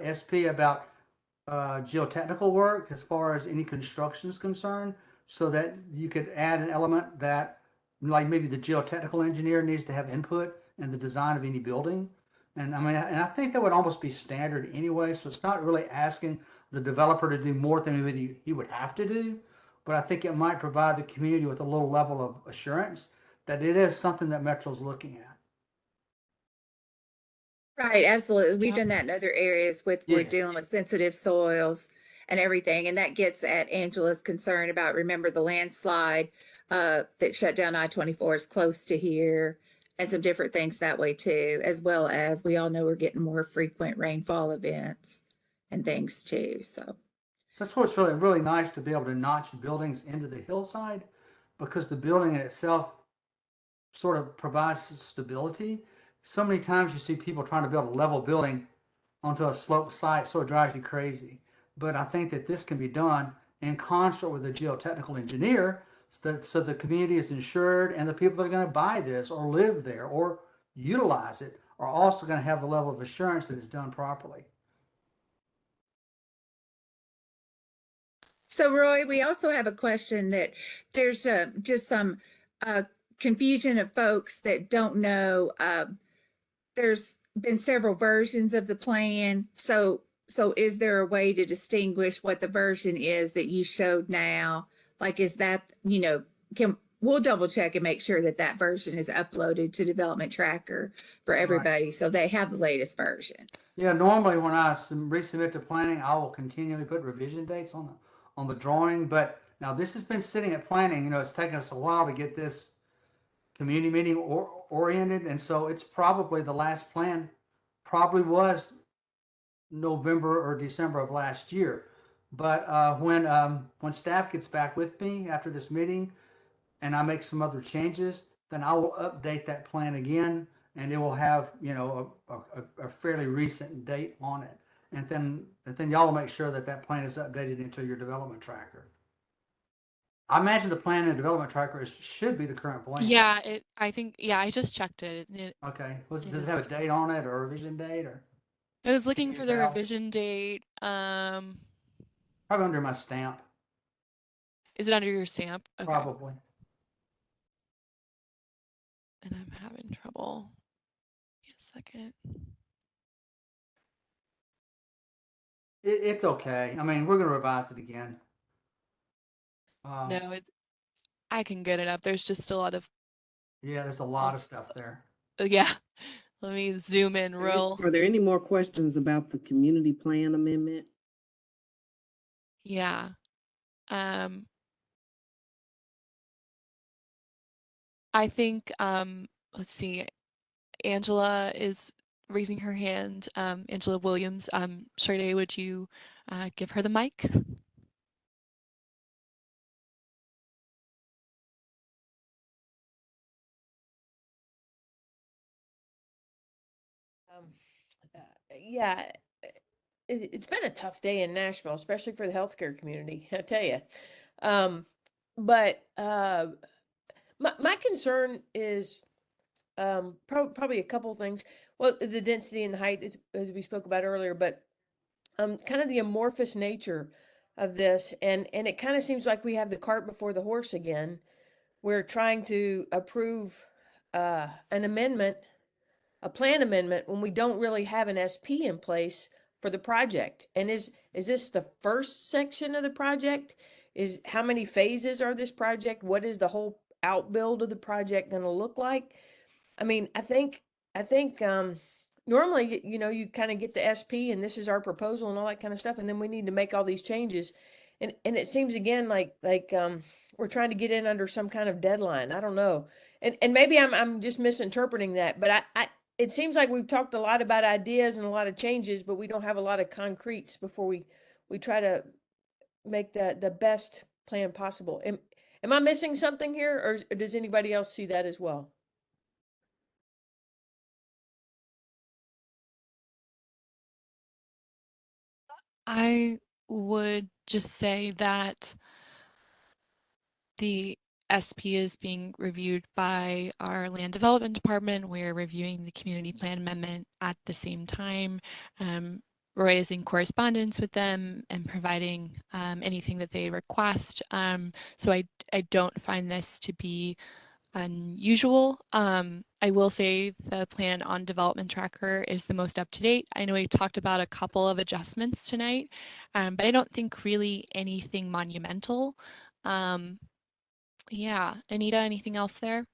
B: SP about geotechnical work as far as any construction is concerned, so that you could add an element that, like maybe the geotechnical engineer needs to have input in the design of any building. And I mean, and I think that would almost be standard anyway, so it's not really asking the developer to do more than he would have to do. But I think it might provide the community with a little level of assurance that it is something that Metro's looking at.
C: Right, absolutely. We've
A: Yeah.
C: done that in other areas with, we're
B: Yeah.
C: dealing with sensitive soils and everything. And that gets at Angela's concern about, remember the landslide that shut down I-24 is close to here, and some different things that way too, as well as we all know we're getting more frequent rainfall events and things too. So
B: So that's what's really, really nice to be able to notch buildings into the hillside, because the building in itself sort of provides stability. So many times you see people trying to build a level building onto a sloped site, so it drives you crazy. But I think that this can be done in concert with a geotechnical engineer, so the community is insured, and the people that are going to buy this or live there or utilize it are also going to have the level of assurance that it's done properly.
C: So Roy, we also have a question that there's just some uh, confusion of folks that don't know. There's been several versions of the plan. So is there a way to distinguish what the version is that you showed now? Like, is that, we'll double check and make sure that that version is uploaded to Development Tracker for everybody, so they have the latest version.
B: Yeah, normally when I resubmit to planning, I will continually put revision dates on the drawing. But now this has been sitting at planning. You know, it's taken us a while to get this community meeting oriented, and so it's probably the last plan probably was November or December of last year. But when staff gets back with me after this meeting and I make some other changes, then I will update that plan again, and it will have, you know, a fairly recent date on it. And then y'all will make sure that that plan is updated into your development tracker. I imagine the plan and development tracker should be the current plan.
A: Yeah, I think, yeah, I just checked it.
B: Okay.
A: It
B: Does it have a
A: is-
B: date on it or a revision date or?
A: I was looking
B: Can
A: for
B: you
A: the
B: tell?
A: revision date.
B: Probably under my stamp,
A: Is it under your stamp? Okay.
B: probably.
A: And I'm having trouble. Give me a second.
B: It's okay. I mean, we're gonna revise it again.
A: No, I can get it up. There's just a lot of,
B: Yeah, there's a lot of stuff there.
A: yeah. Let me zoom in real.
D: Are there any more questions about the community plan amendment?
A: Yeah. I think, let's see, Angela is raising her hand. Angela Williams. Sade, would you give her the mic?
H: Yeah, it's been a tough day in Nashville, especially for the healthcare community, I tell you. But my concern is probably a couple of things. Well, the density and height, as we spoke about earlier, but kind of the amorphous nature of this, and it kind of seems like we have the cart before the horse again. We're trying to approve an amendment, a plan amendment, when we don't really have an SP in place for the project. And is this the first section of the project? Is how many phases are this project? What is the whole outbuild of the project going to look like? I mean, I think normally, you kind of get the SP and this is our proposal and all that kind of stuff, and then we need to make all these changes. And it seems again like we're trying to get in under some kind of deadline. I don't know. And maybe I'm just misinterpreting that, but I it seems like we've talked a lot about ideas and a lot of changes, but we don't have a lot of concretes before we try to make the best plan possible. Am I missing something here, or does anybody else see that as well?
A: I would just say that the SP is being reviewed by our land development department. We're reviewing the community plan amendment at the same time. Roy is in correspondence with them and providing anything that they request. So I don't find this to be unusual. I will say the plan on development tracker is the most up to date. I know we talked about a couple of adjustments tonight, but I don't think really anything monumental. Yeah, Anita, anything else there?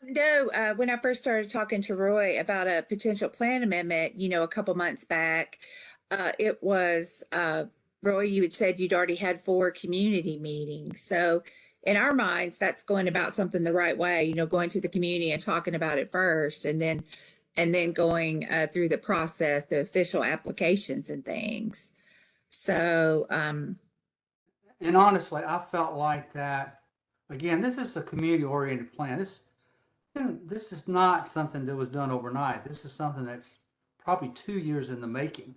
C: No, when I first started talking to Roy about a potential plan amendment, a couple months back, it was Roy, you had said you'd already had 4 community meetings. So in our minds, that's going about something the right way, going to the community and talking about it first, and then going through the process, the official applications and things. So
B: And honestly, I felt like that, again, this is a community-oriented plan. This is not something that was done overnight. This is something that's probably 2 years in the making.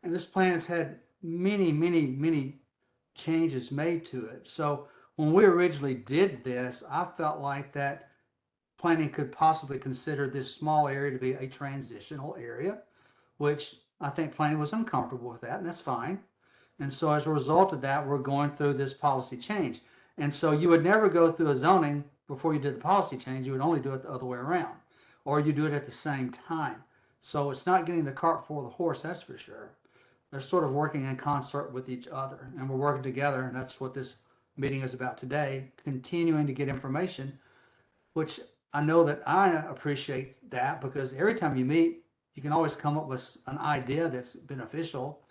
B: And this plan has had many, many, many changes made to it. So when we originally did this, I felt like that planning could possibly consider this small area to be a transitional area, which I think planning was uncomfortable with that, and that's fine. And so as a result of that, we're going through this policy change. And so you would never go through a zoning before you did the policy change. You would only do it the other way around, or you do it at the same time. So it's not getting the cart before the horse, that's for sure. They're sort of working in concert with each other, and we're working together, and that's what this meeting is about today, continuing to get information, which I know that I appreciate that, because every time you meet, you can always come up with an idea that's beneficial.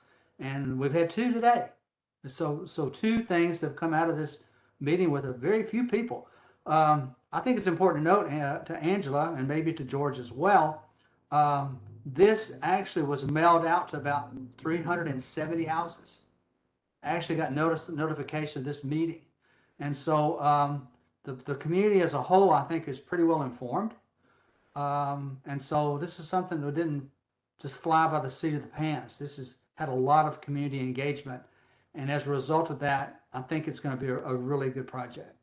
B: And we've had 2 today. So 2 things have come out of this meeting with a very few people. I think it's important to note to Angela and maybe to George as well. This actually was mailed out to about 370 houses. I actually got notification of this meeting. And so the community as a whole, I think, is pretty well informed. And so this is something that didn't just fly by the seat of the pants. This has had a lot of community engagement. And as a result of that, I think it's going to be a really good project.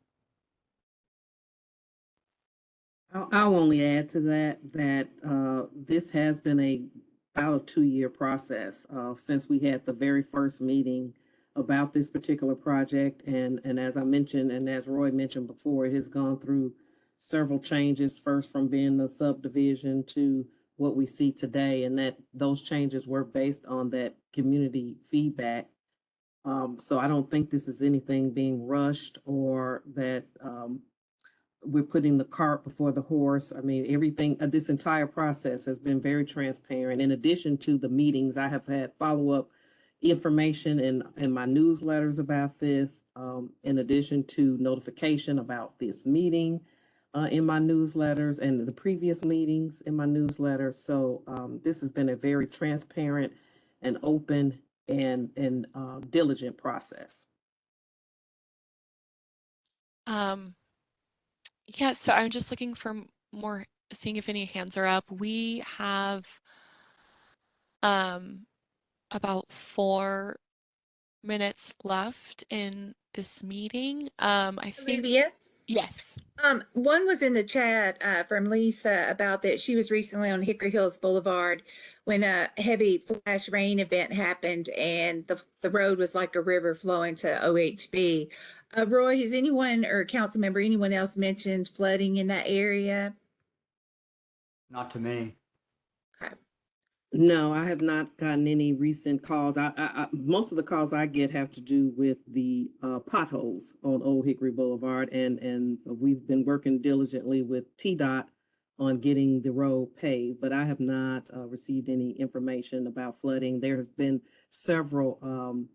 D: I'll only add to that this has been about a 2-year process since we had the very first meeting about this particular project. And as I mentioned, and as Roy mentioned before, it has gone through several changes, first from being a subdivision to what we see today, and that those changes were based on that community feedback. So I don't think this is anything being rushed or that we're putting the cart before the horse. I mean, everything, this entire process has been very transparent. In addition to the meetings, I have had follow-up information in my newsletters about this, in addition to notification about this meeting in my newsletters and the previous meetings in my newsletter. So this has been a very transparent and open and diligent process.
A: Yeah, so I'm just looking for more, seeing if any hands are up. We have about 4 minutes left in this meeting. I think,
C: Olivia?
A: yes.
C: One was in the chat from Lisa about that she was recently on Hickory Hills Boulevard when a heavy flash rain event happened and the road was like a river flowing to OHB. Roy, has anyone or council member, anyone else mentioned flooding in that area?
B: Not to me.
C: Okay.
D: No, I have not gotten any recent calls. Most of the calls I get have to do with the potholes on Old Hickory Boulevard, and we've been working diligently with TDOT on getting the road paved, but I have not received any information about flooding. There has been several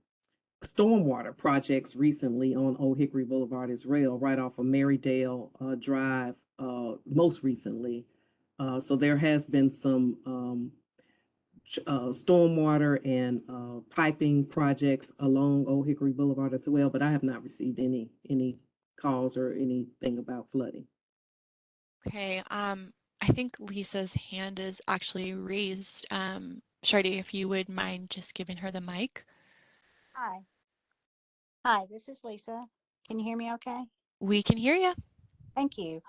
D: stormwater projects recently on Old Hickory Boulevard as well, right off of Marydale Drive, most recently. So there has been some stormwater and piping projects along Old Hickory Boulevard as well, but I have not received any calls or anything about flooding.
A: Okay, I think Lisa's hand is actually raised. Shardy, if you would mind just giving her the mic.
I: Hi. Hi, this is Lisa. Can you hear me okay?
A: We can hear you.
I: Thank you.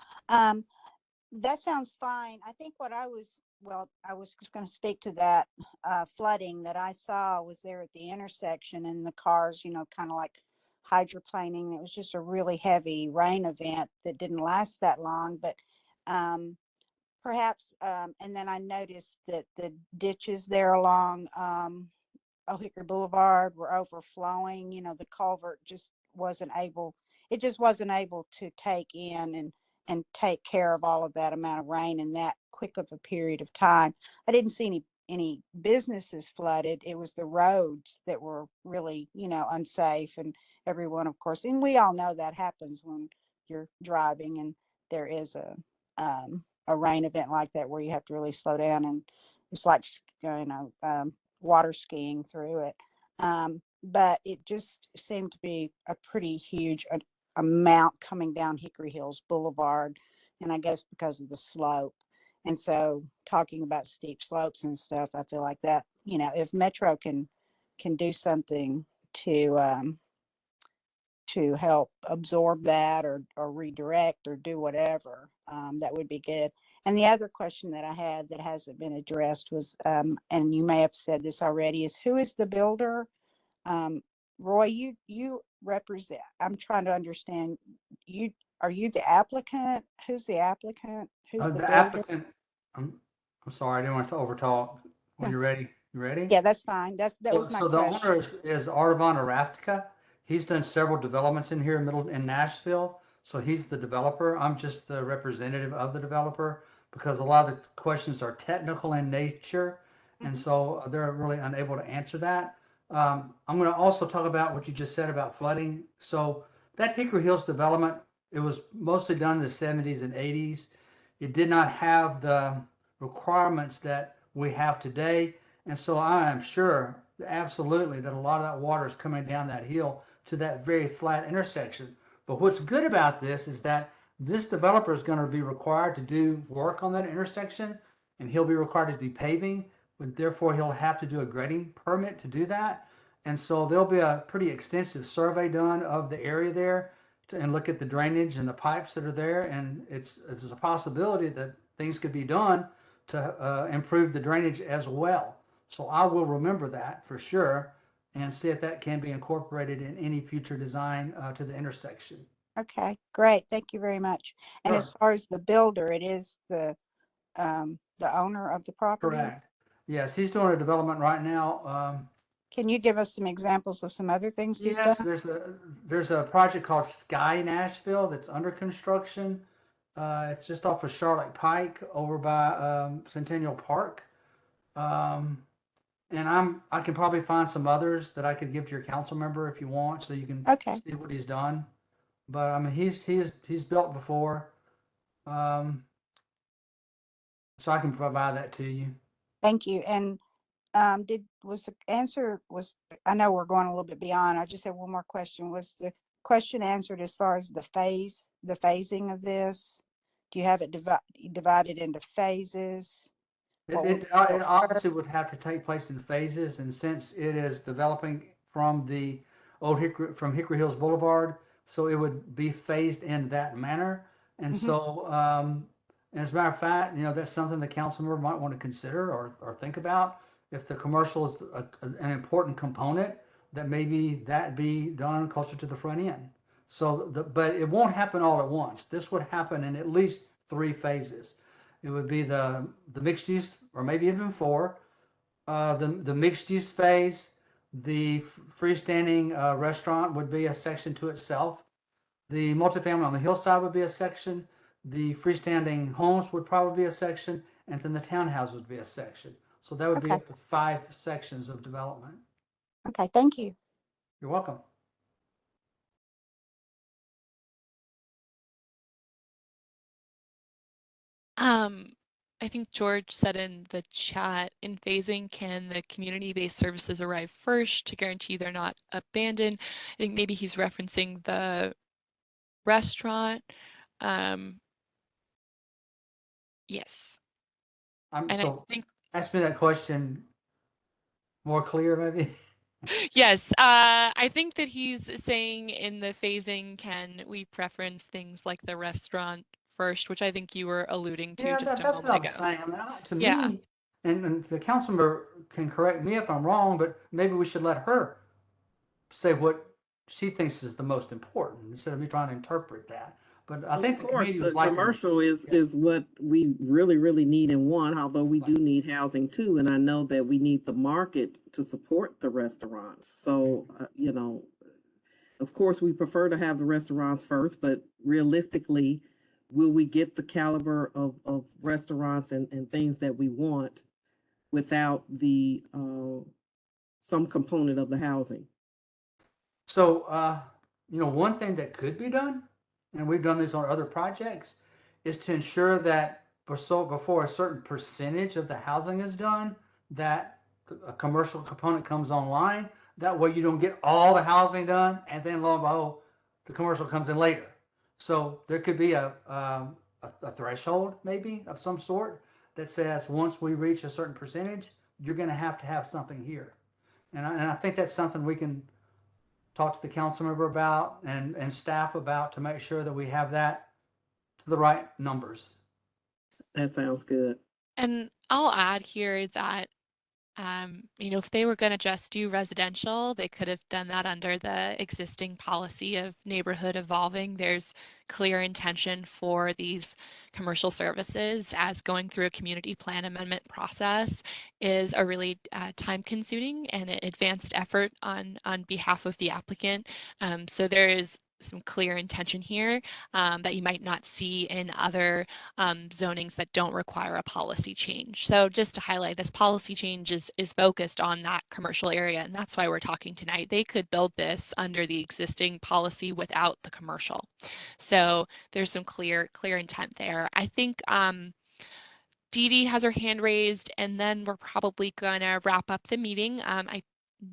I: That sounds fine. I think what I was, well, I was just going to speak to that flooding that I saw was there at the intersection, and the cars, kind of like hydroplaning. It was just a really heavy rain event that didn't last that long, but um, perhaps, and then I noticed that the ditches there along Hickory Boulevard were overflowing. The culvert just wasn't able, it just wasn't able to take in and take care of all of that amount of rain in that quick of a period of time. I didn't see any businesses flooded. It was the roads that were really, unsafe, and everyone, of course, and we all know that happens when you're driving and there is a rain event like that where you have to really slow down, and it's like, water skiing through it. But it just seemed to be a pretty huge amount coming down Hickory Hills Boulevard. And I guess because of the slope. And so talking about steep slopes and stuff, I feel like that, if Metro can do something to help absorb that or redirect or do whatever, that would be good. And the other question that I had that hasn't been addressed was, and you may have said this already, is who is the builder? Roy, you represent, I'm trying to understand, are you the applicant? Who's the applicant? Who's the
B: The
I: builder?
B: applicant, I'm sorry, I didn't want to overtalk. When
I: Yeah.
B: you're ready, you ready?
I: Yeah, that's fine. That was my
B: So the
I: question.
B: owner is Artavan Araftica. He's done several developments in here in Nashville. So he's the developer. I'm just the representative of the developer because a lot of the questions are technical in nature. And
I: Mhm.
B: so they're really unable to answer that. I'm going to also talk about what you just said about flooding. So that Hickory Hills development, it was mostly done in the 70s and 80s. It did not have the requirements that we have today. And so I am sure, absolutely, that a lot of that water is coming down that hill to that very flat intersection. But what's good about this is that this developer is going to be required to do work on that intersection, and he'll be required to do paving, but therefore he'll have to do a grading permit to do that. And so there'll be a pretty extensive survey done of the area there and look at the drainage and the pipes that are there. And it's a possibility that things could be done to improve the drainage as well. So I will remember that for sure and see if that can be incorporated in any future design to the intersection.
I: Okay, great. Thank you very much. And as
B: Sure.
I: far as the builder, it is the owner of the property.
B: Correct. Yes, he's doing a development right now.
I: Can you give us some examples of some other things he's
B: Yes,
I: done?
B: there's a project called Sky Nashville that's under construction. It's just off of Charlotte Pike over by Centennial Park. Um, and I can probably find some others that I could give to your council member if you want, so you can
I: Okay,
B: see what he's done. But I mean, he's built before, um, so I can provide that to you.
I: thank you. And was the answer was, I know we're going a little bit beyond. I just have one more question. Was the question answered as far as the phasing of this? Do you have it divided into phases? What will be
B: It
I: built first?
B: obviously would have to take place in phases, and since it is developing from the from Hickory Hills Boulevard, so it would be phased in that manner. And
I: Mhm.
B: so, as a matter of fact, that's something the council member might want to consider or think about. If the commercial is an important component, that maybe that be done closer to the front end. But it won't happen all at once. This would happen in at least 3 phases. It would be the mixed use, or maybe even 4. The mixed use phase, the freestanding restaurant would be a section to itself. The multifamily on the hillside would be a section. The freestanding homes would probably be a section, and then the townhouse would be a section. So that would be
I: Okay,
B: up to 5 sections of development.
I: okay, thank you.
B: You're welcome.
A: I think George said in the chat, in phasing, can the community-based services arrive first to guarantee they're not abandoned? I think maybe he's referencing the restaurant. Yes. And I
B: So
A: think
B: ask me that question more clear, maybe.
A: Yes, I think that he's saying in the phasing, can we preference things like the restaurant first, which I think you were alluding to
B: Yeah,
A: just a
B: that's what
A: moment
B: I'm
A: ago.
B: saying. I mean, to
A: Yeah.
B: me, and the council member can correct me if I'm wrong, but maybe we should let her say what she thinks is the most important instead of me trying to interpret that. But I
D: Of
B: think the
D: course,
B: committee was
D: the
B: liking,
D: commercial is
B: yeah,
D: what we really need and want, although we do
B: right.
D: need housing too. And I know that we need the market to support the restaurants. So, you know, of course, we prefer to have the restaurants first, but realistically, will we get the caliber of restaurants and things that we want without the some component of the housing?
B: So, one thing that could be done, and we've done this on other projects, is to ensure that before a certain percentage of the housing is done, that a commercial component comes online. That way you don't get all the housing done, and then lo and behold, the commercial comes in later. So there could be a threshold maybe of some sort that says once we reach a certain percentage, you're going to have something here. And I think that's something we can talk to the council member about and staff about to make sure that we have that to the right numbers.
D: That sounds good.
A: And I'll add here that if they were going to just do residential, they could have done that under the existing policy of neighborhood evolving. There's clear intention for these commercial services as going through a community plan amendment process is a really time-consuming and advanced effort on behalf of the applicant. So there is some clear intention here that you might not see in other zonings that don't require a policy change. So just to highlight, this policy change is focused on that commercial area, and that's why we're talking tonight. They could build this under the existing policy without the commercial. So there's some clear intent there. I think Dee Dee has her hand raised, and then we're probably gonna wrap up the meeting. I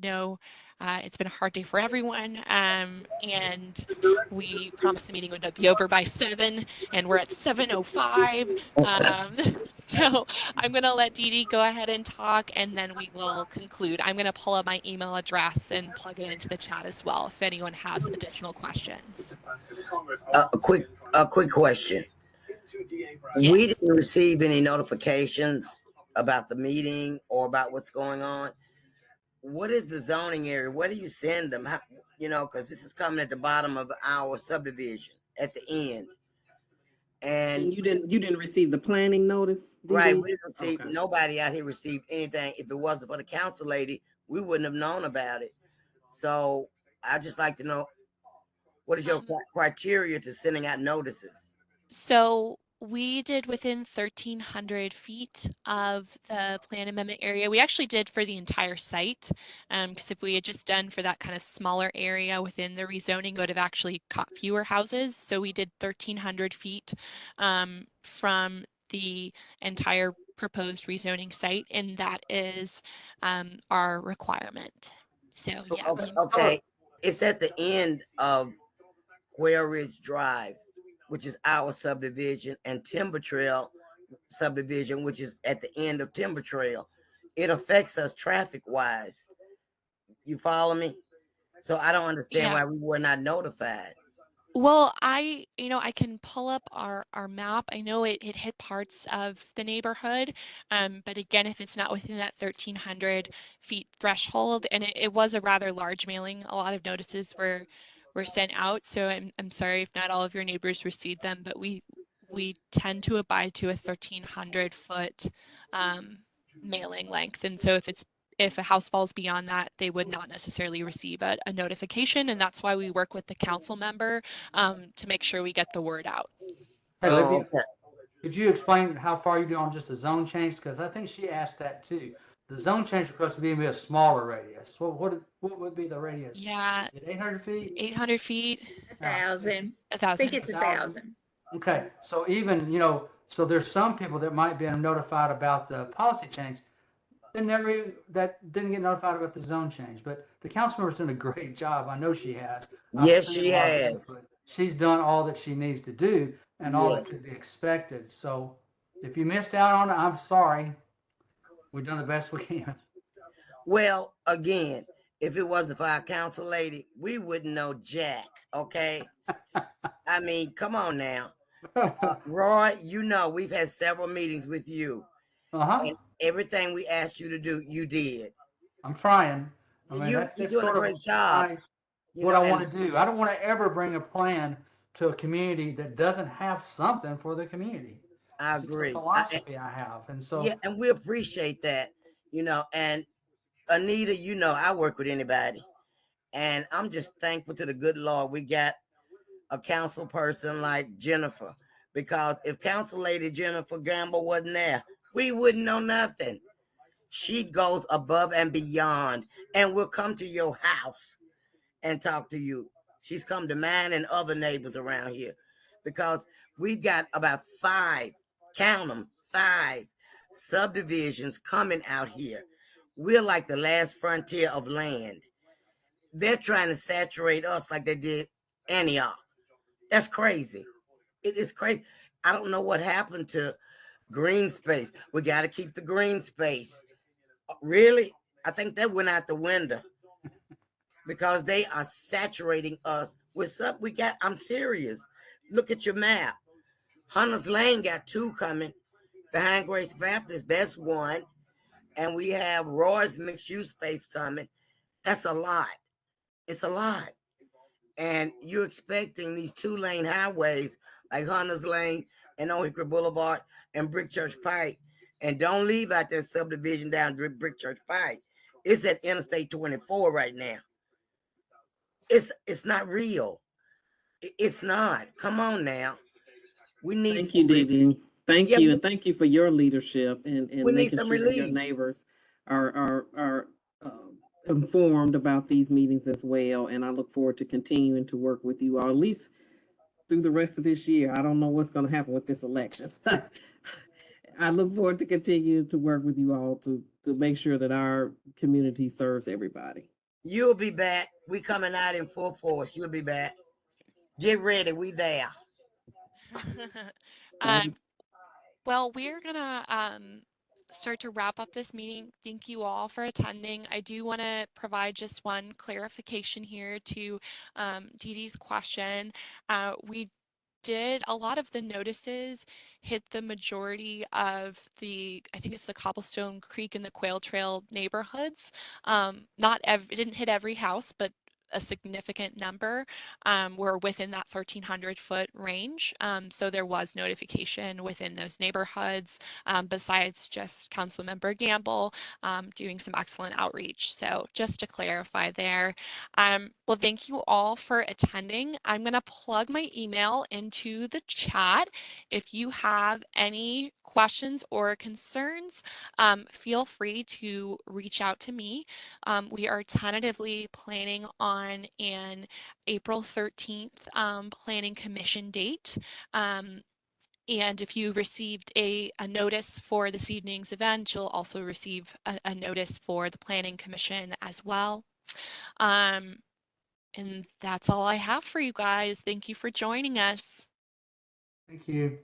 A: know it's been a hard day for everyone, and we promised the meeting would be over by 7, and we're at 7:05. So I'm gonna let Dee Dee go ahead and talk, and then we will conclude. I'm gonna pull up my email address and plug it into the chat as well if anyone has additional questions.
E: A quick question.
A: Yes.
E: We didn't receive any notifications about the meeting or about what's going on. What is the zoning area? Where do you send them? How, because this is coming at the bottom of our subdivision at the end. And
D: you didn't receive the planning notice, Dee
E: right,
D: Dee?
E: we didn't receive,
D: Okay.
E: nobody out here received anything. If it wasn't for the council lady, we wouldn't have known about it. So I just like to know, what is your criteria to sending out notices?
A: So we did within 1,300 feet of the plan amendment area. We actually did for the entire site, because if we had just done for that kind of smaller area within the rezoning, it would have actually caught fewer houses. So we did 1,300 feet from the entire proposed rezoning site, and that is our requirement. So yeah.
E: Okay, it's at the end of Quail Ridge Drive, which is our subdivision, and Timber Trail subdivision, which is at the end of Timber Trail. It affects us traffic wise. You follow me? So I don't understand
A: Yeah.
E: why we were not notified.
A: Well, I can pull up our map. I know it hit parts of the neighborhood, but again, if it's not within that 1,300 feet threshold, and it was a rather large mailing, a lot of notices were sent out. So I'm sorry if not all of your neighbors received them, but we tend to abide to a 1,300 foot mailing length, and so if a house falls beyond that, they would not necessarily receive a notification, and that's why we work with the council member to make sure we get the word out.
B: Hey, Olivia,
E: Okay.
B: could you explain how far you do on just a zone change? Because I think she asked that too. The zone change request would be a smaller radius. What would be the radius?
A: Yeah.
B: 800 feet?
A: 800 feet.
C: 1,000. I
A: 1,000.
C: think it's
B: 1,000?
C: 1,000.
B: Okay, so even, so there's some people that might be notified about the policy change that didn't get notified about the zone change, but the council member's doing a great job. I know she has. I've
E: Yes,
B: seen
E: she
B: a lot of the
E: has.
B: input. She's done all that she needs to do and all that
E: Yes.
B: could be expected. So if you missed out on it, I'm sorry. We've done the best we can.
E: Well, again, If it wasn't for our council lady, we wouldn't know jack. Okay. I mean, come on now. Roy, you know, we've had several meetings with you,
B: Uh-huh.
E: and everything we asked you to do, you did.
B: I'm trying. I mean,
E: You're
B: that's
E: doing a
B: sort of
E: great job.
B: my,
E: You
B: what
E: know,
B: I
E: and
B: want to do. I don't want to ever bring a plan to a community that doesn't have something for the community.
E: I
B: It's just a
E: agree.
B: philosophy I have. And
E: Yeah,
B: so,
E: and we appreciate that. You know, and Anita, you know, I work with anybody, and I'm just thankful to the good Lord we got a council person like Jennifer, because if Council Lady Jennifer Gamble wasn't there, we wouldn't know nothing. She goes above and beyond, and will come to your house and talk to you. She's come to mine and other neighbors around here, because we've got about 5, count them, 5 subdivisions coming out here. We're like the last frontier of land. They're trying to saturate us like they did Antioch. That's crazy. It is crazy. I don't know what happened to green space. We got to keep the green space. Really? I think that went out the window because they are saturating us with stuff we got. I'm serious. Look at your map. Hunters Lane got 2 coming. Behind Grace Baptist, that's 1. And we have Roy's mixed use space coming. That's a lot. It's a lot. And you're expecting these 2-lane highways like Hunters Lane and Old Hickory Boulevard and Brick Church Pike. And don't leave out that subdivision down Brick Church Pike. It's at Interstate 24 right now. It's not real. It's not. Come on now. We need
D: Thank
E: some
D: you, Dee Dee. Thank
E: yeah,
D: you, and thank you for your leadership and
E: we need
D: making
E: some
D: sure that your
E: relief.
D: neighbors are informed about these meetings as well. And I look forward to continuing to work with you all, at least through the rest of this year. I don't know what's going to happen with this election. I look forward to continuing to work with you all to make sure that our community serves everybody.
E: You'll be back. We coming out in full force. You'll be back. Get ready. We there.
A: um, well, we're gonna start to wrap up this meeting. Thank you all for attending. I do want to provide just one clarification here to Dee Dee's question. We did a lot of the notices hit the majority of the, I think it's the Cobblestone Creek and the Quail Trail neighborhoods. It didn't hit every house, but a significant number were within that 1,300-foot range. So there was notification within those neighborhoods, besides just Councilmember Gamble doing some excellent outreach. So just to clarify there. Well, thank you all for attending. I'm going to plug my email into the chat. If you have any questions or concerns, feel free to reach out to me. We are tentatively planning on an April 13th planning commission date. And if you received a notice for this evening's event, you'll also receive a notice for the planning commission as well. And that's all I have for you guys. Thank you for joining us.
B: thank you.